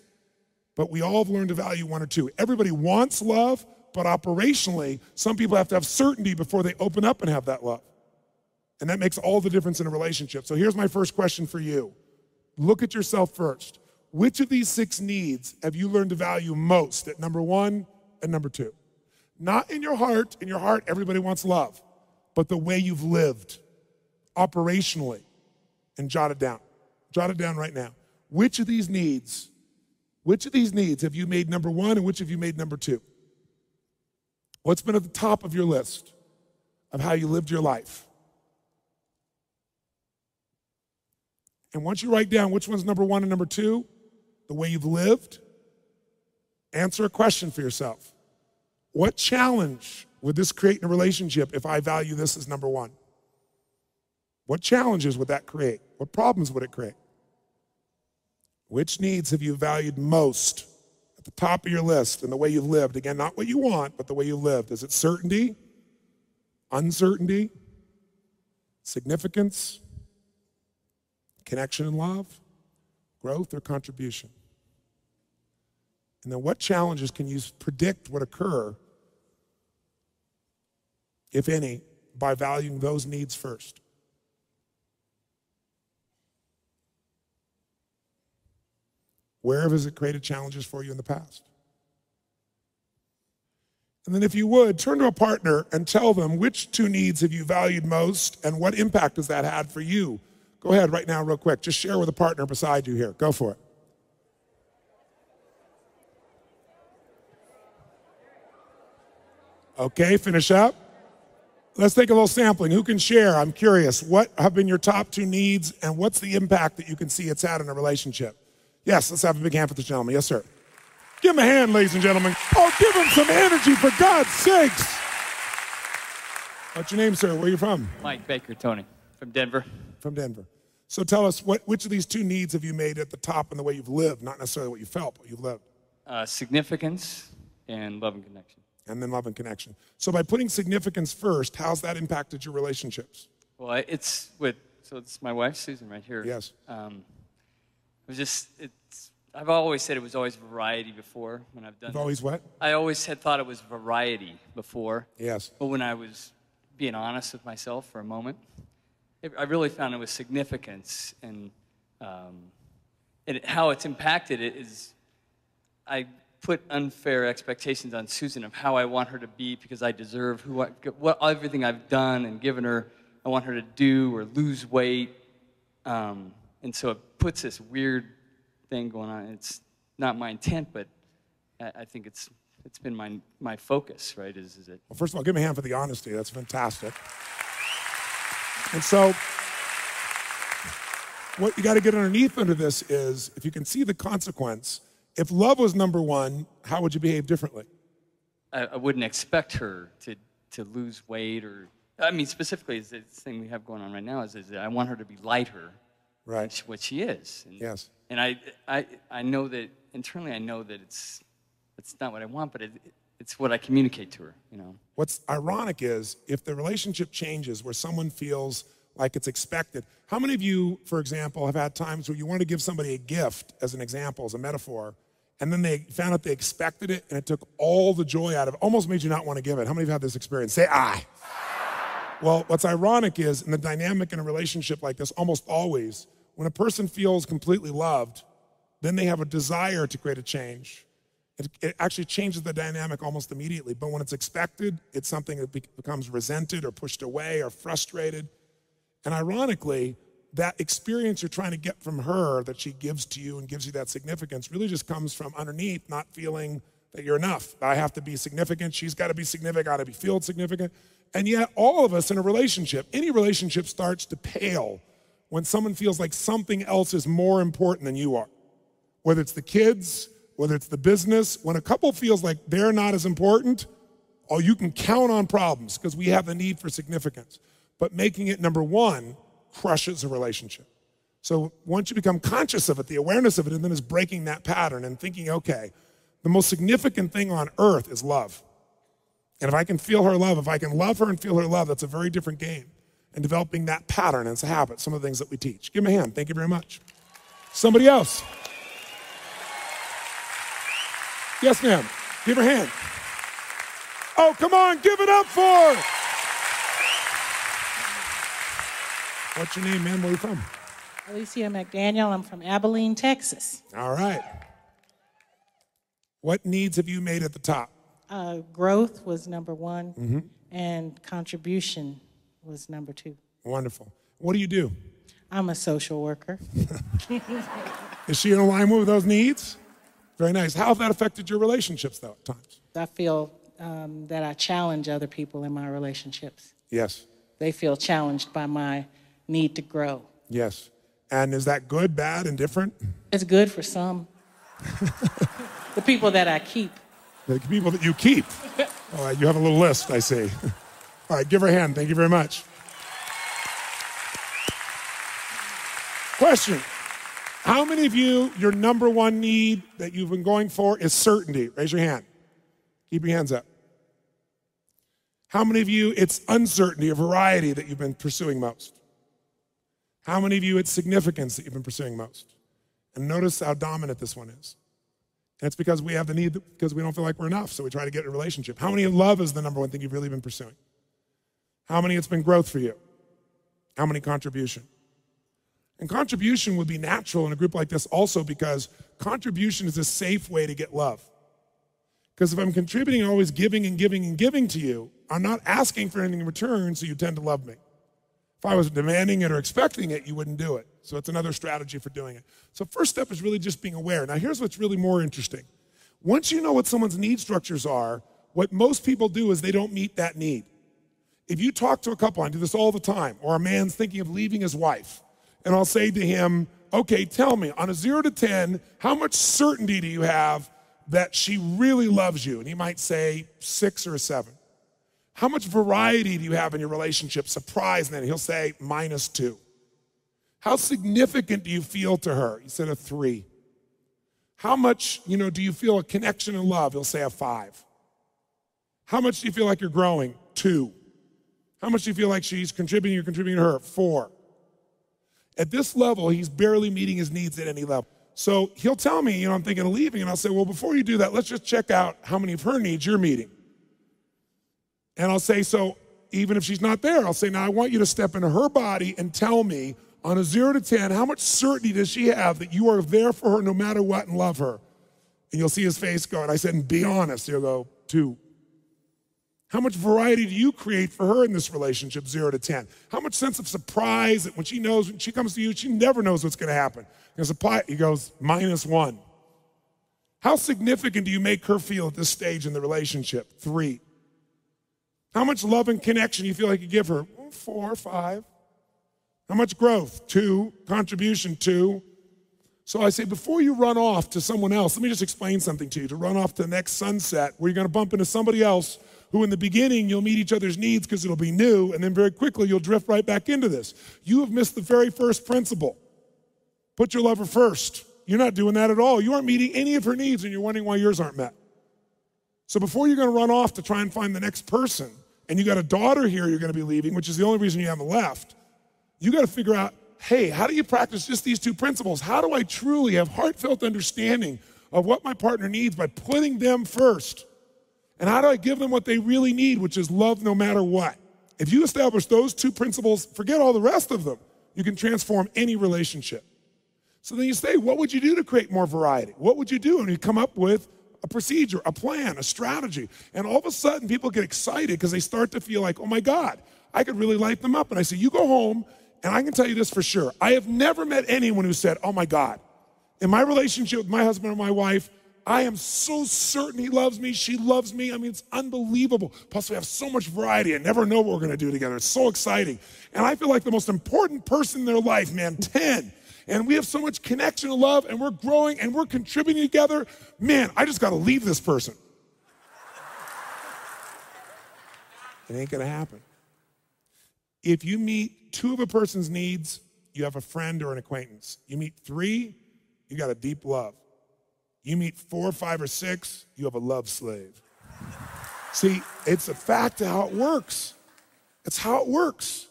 but we all have learned to value 1 or 2. Everybody wants love, but operationally, some people have to have certainty before they open up and have that love. And that makes all the difference in a relationship. So here's my first question for you. Look at yourself first. Which of these 6 needs have you learned to value most at number 1 and number 2? Not in your heart. In your heart, everybody wants love, but the way you've lived operationally. And jot it down. Jot it down right now. Which of these needs have you made number 1 and which have you made number 2? What's been at the top of your list of how you lived your life? And once you write down which one's number 1 and number 2, the way you've lived, answer a question for yourself. What challenge would this create in a relationship if I value this as number 1? What challenges would that create? What problems would it create? Which needs have you valued most at the top of your list in the way you've lived? Again, not what you want, but the way you've lived. Is it certainty, uncertainty, significance, connection and love, growth, or contribution? And then what challenges can you predict would occur, if any, by valuing those needs first? Where has it created challenges for you in the past? And then if you would, turn to a partner and tell them which 2 needs have you valued most and what impact has that had for you. Go ahead right now real quick. Just share with a partner beside you here. Go for it. Okay, finish up. Let's take a little sampling. Who can share? I'm curious. What have been your top 2 needs and what's the impact that you can see it's had in a relationship? Yes, let's have a big hand for this gentleman. Yes, sir. Give him a hand, ladies and gentlemen. Oh, give him some energy, for God's sakes. What's your name, sir? Where are you from? Mike Baker, Tony, from Denver. From Denver. So tell us, which of these 2 needs have you made at the top in the way you've lived? Not necessarily what you felt, but you've lived. Significance and love and connection. And then love and connection. So by putting significance first, how's that impacted your relationships? Well, it's my wife, Susan, right here. Yes. I've always said it was always variety before when I've done. You've always what? I always had thought it was variety before. Yes. But when I was being honest with myself for a moment, I really found it was significance, and how it's impacted it is I put unfair expectations on Susan of how I want her to be because I deserve everything I've done and given her. I want her to do or lose weight, and so it puts this weird thing going on. It's not my intent, but I think it's been my focus, right? Is it? Well, first of all, give me a hand for the honesty. That's fantastic. And so, what you got to get underneath under this is, if you can see the consequence, if love was number 1, how would you behave differently? I wouldn't expect her to lose weight, or I mean, specifically, the thing we have going on right now is that I want her to be lighter, right? What she is. And, yes. And I know that internally, I know that it's not what I want, but it's what I communicate to her. You know. What's ironic is if the relationship changes where someone feels like it's expected. How many of you, for example, have had times where you want to give somebody a gift, as an example, as a metaphor, and then they found out they expected it and it took all the joy out of it, almost made you not want to give it? How many of you have had this experience? Say aye. Well, what's ironic is, in the dynamic in a relationship like this, almost always, when a person feels completely loved, then they have a desire to create a change. It actually changes the dynamic almost immediately. But when it's expected, it's something that becomes resented or pushed away or frustrated. And ironically, that experience you're trying to get from her that she gives to you and gives you that significance really just comes from underneath not feeling that you're enough. I have to be significant. She's got to be significant. I got to be feel significant. And yet all of us in a relationship, any relationship starts to pale when someone feels like something else is more important than you are. Whether it's the kids, whether it's the business, when a couple feels like they're not as important, oh, you can count on problems because we have the need for significance. But making it number one crushes a relationship. So once you become conscious of it, the awareness of it, and then is breaking that pattern and thinking, okay, the most significant thing on earth is love. And if I can feel her love, if I can love her and feel her love, that's a very different game. And developing that pattern, and it's a habit, some of the things that we teach. Give me a hand. Thank you very much. Somebody else. Yes, ma'am. Give her a hand. Oh, come on, give it up for her. What's your name, man? Where are you from? Alicia McDaniel. I'm from Abilene, Texas. All right. What needs have you made at the top? Growth was number one, and contribution was number two. Wonderful. What do you do? I'm a social worker. Is she in alignment with those needs? Very nice. How have that affected your relationships, though, at times? I feel that I challenge other people in my relationships. Yes. They feel challenged by my need to grow. Yes. And is that good, bad, and different? It's good for some. The people that I keep. The people that you keep. All right, you have a little list, I see. All right, give her a hand. Thank you very much. Question. How many of you, your number one need that you've been going for is certainty? Raise your hand. Keep your hands up. How many of you, it's uncertainty or variety that you've been pursuing most? How many of you, it's significance that you've been pursuing most? And notice how dominant this one is. And it's because we have the need, because we don't feel like we're enough, so we try to get a relationship. How many of love is the number one thing you've really been pursuing? How many it's been growth for you? How many contribution? And contribution would be natural in a group like this also because contribution is a safe way to get love. Because if I'm contributing and always giving and giving and giving to you, I'm not asking for anything in return, so you tend to love me. If I was demanding it or expecting it, you wouldn't do it. So it's another strategy for doing it. So first step is really just being aware. Now here's what's really more interesting. Once you know what someone's need structures are, what most people do is they don't meet that need. If you talk to a couple, I do this all the time, or a man's thinking of leaving his wife, and I'll say to him, okay, tell me, on a 0 to 10, how much certainty do you have that she really loves you? And he might say 6 or a 7. How much variety do you have in your relationship? Surprise, and then he'll say -2. How significant do you feel to her? He said a 3. How much, do you feel a connection and love? He'll say a 5. How much do you feel like you're growing? 2. How much do you feel like she's contributing, you're contributing to her? 4. At this level, he's barely meeting his needs at any level. So he'll tell me, I'm thinking of leaving, and I'll say, well, before you do that, let's just check out how many of her needs you're meeting. And I'll say, so even if she's not there, I'll say, now I want you to step into her body and tell me on a 0 to 10, how much certainty does she have that you are there for her no matter what and love her? And you'll see his face go, and I said, and be honest. He'll go, 2. How much variety do you create for her in this relationship, 0 to 10? How much sense of surprise that when she comes to you, she never knows what's going to happen? He goes, -1. How significant do you make her feel at this stage in the relationship? 3. How much love and connection do you feel like you give her? 4, 5. How much growth? 2. Contribution? 2. So I say, before you run off to someone else, let me just explain something to you. To run off to the next sunset where you're going to bump into somebody else who in the beginning you'll meet each other's needs because it'll be new, and then very quickly you'll drift right back into this. You have missed the very first principle. Put your lover first. You're not doing that at all. You aren't meeting any of her needs, and you're wondering why yours aren't met. So before you're going to run off to try and find the next person, and you got a daughter here you're going to be leaving, which is the only reason you haven't left, You got to figure out, hey, how do you practice just these two principles? How do I truly have heartfelt understanding of what my partner needs by putting them first? And how do I give them what they really need, which is love no matter what? If you establish those two principles, forget all the rest of them. You can transform any relationship. So then you say, what would you do to create more variety? What would you do? And you come up with a procedure, a plan, a strategy. And all of a sudden, people get excited because they start to feel like, oh my God, I could really light them up. And I say, you go home, and I can tell you this for sure. I have never met anyone who said, oh my God, in my relationship with my husband or my wife, I am so certain he loves me, she loves me. I mean, it's unbelievable. Plus, we have so much variety. I never know what we're going to do together. It's so exciting. And I feel like the most important person in their life, man, 10. And we have so much connection and love, and we're growing, and we're contributing together. Man, I just got to leave this person. It ain't going to happen. If you meet 2 of a person's needs, you have a friend or an acquaintance. You meet 3, you got a deep love. You meet 4, 5, or 6, you have a love slave. See, it's a fact of how it works. It's how it works.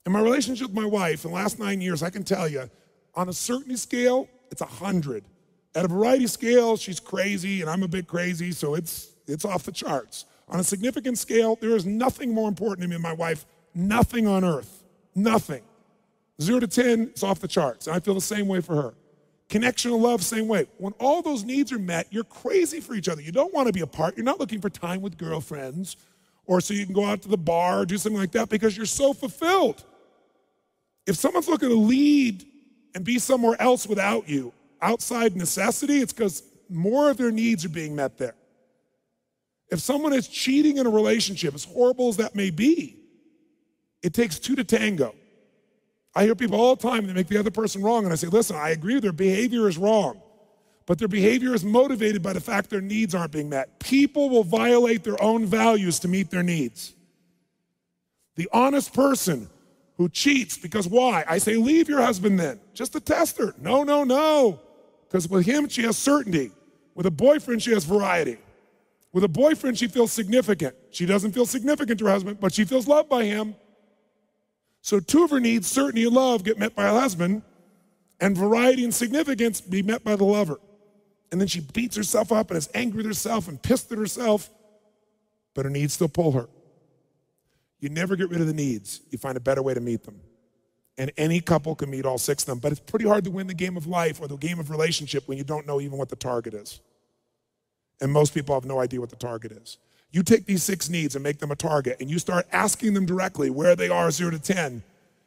In my relationship with my wife, in the last 9 years, I can tell you, on a certainty scale, it's 100. At a variety scale, she's crazy, and I'm a bit crazy, so it's off the charts. On a significant scale, there is nothing more important to me and my wife, nothing on earth, nothing. 0 to 10, it's off the charts, and I feel the same way for her. Connection and love, same way. When all those needs are met, you're crazy for each other. You don't want to be apart. You're not looking for time with girlfriends or so you can go out to the bar or do something like that because you're so fulfilled. If someone's looking to lead and be somewhere else without you, outside necessity, it's because more of their needs are being met there. If someone is cheating in a relationship, as horrible as that may be, it takes 2 to tango. I hear people all the time, they make the other person wrong, and I say, listen, I agree their behavior is wrong, but their behavior is motivated by the fact their needs aren't being met. People will violate their own values to meet their needs. The honest person who cheats, because why? I say, leave your husband then, just to test her. No, no, no, because with him, she has certainty. With a boyfriend, she has variety. With a boyfriend, she feels significant. She doesn't feel significant to her husband, but she feels loved by him. So 2 of her needs, certainty and love, get met by her husband, and variety and significance be met by the lover. And then she beats herself up and is angry with herself and pissed at herself, but her needs still pull her. You never get rid of the needs. You find a better way to meet them. And any couple can meet all 6 of them, but it's pretty hard to win the game of life or the game of relationship when you don't know even what the target is. And most people have no idea what the target is. You take these 6 needs and make them a target, and you start asking them directly where they are 0 to 10,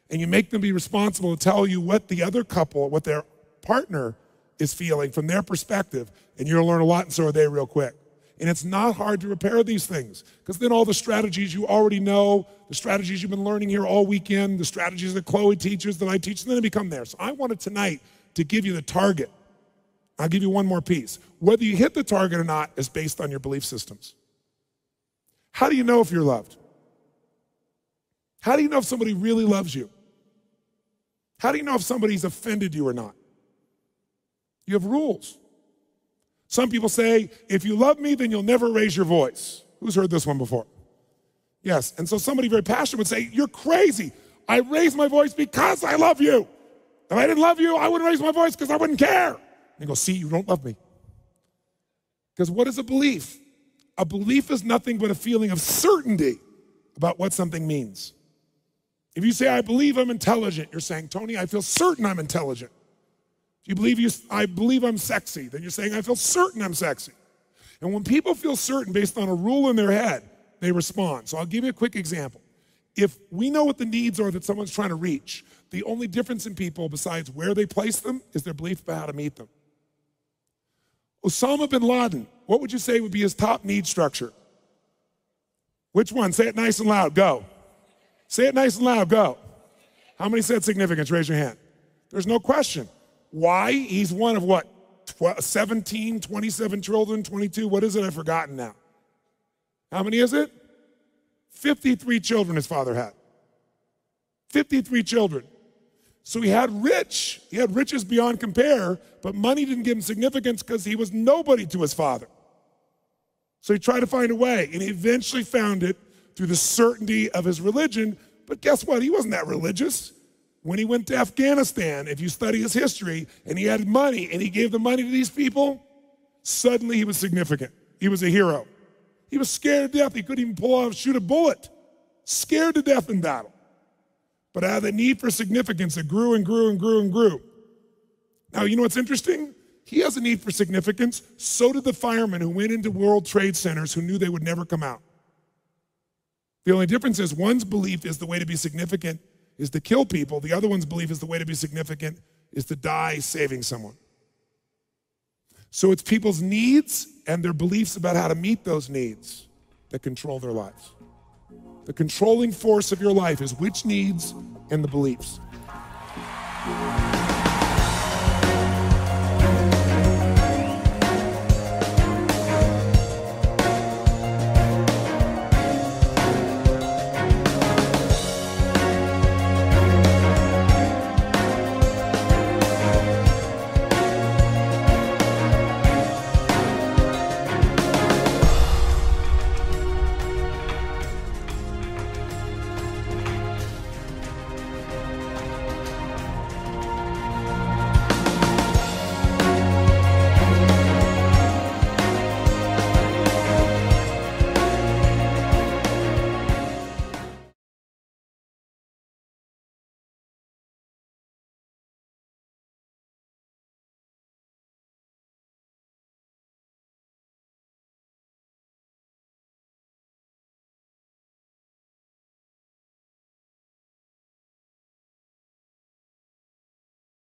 and you make them be responsible to tell you what the other couple, what their partner is feeling from their perspective, and you'll learn a lot, and so are they real quick. And it's not hard to repair these things, because then all the strategies you already know, the strategies you've been learning here all weekend, the strategies that Chloe teaches, that I teach, then they become there. So I wanted tonight to give you the target. I'll give you one more piece. Whether you hit the target or not is based on your belief systems. How do you know if you're loved? How do you know if somebody really loves you? How do you know if somebody's offended you or not? You have rules. Some people say, if you love me, then you'll never raise your voice. Who's heard this one before? Yes, and so somebody very passionate would say, you're crazy. I raise my voice because I love you. If I didn't love you, I wouldn't raise my voice because I wouldn't care. And you go, see, you don't love me. Because what is a belief? A belief is nothing but a feeling of certainty about what something means. If you say, I believe I'm intelligent, you're saying, Tony, I feel certain I'm intelligent. If you believe I believe I'm sexy, then you're saying, I feel certain I'm sexy. And when people feel certain based on a rule in their head, they respond. So I'll give you a quick example. If we know what the needs are that someone's trying to reach, the only difference in people besides where they place them is their belief about how to meet them. Osama bin Laden, what would you say would be his top need structure? Which one? Say it nice and loud, go. Say it nice and loud, go. How many said significance? Raise your hand. There's no question. Why? He's one of what? 17, 27 children, 22, what is it? I've forgotten now. How many is it? 53 children his father had. 53 children. So he had riches beyond compare, but money didn't give him significance because he was nobody to his father. So he tried to find a way, and he eventually found it through the certainty of his religion. But guess what? He wasn't that religious. When he went to Afghanistan, if you study his history, and he had money and he gave the money to these people, suddenly he was significant. He was a hero. He was scared to death. He couldn't even shoot a bullet. Scared to death in battle. But out of the need for significance, it grew and grew and grew and grew. Now, you know what's interesting? He has a need for significance. So did the firemen who went into World Trade Centers who knew they would never come out. The only difference is one's belief is the way to be significant is to kill people. The other one's belief is the way to be significant is to die saving someone. So it's people's needs and their beliefs about how to meet those needs that control their lives. The controlling force of your life is which needs and the beliefs.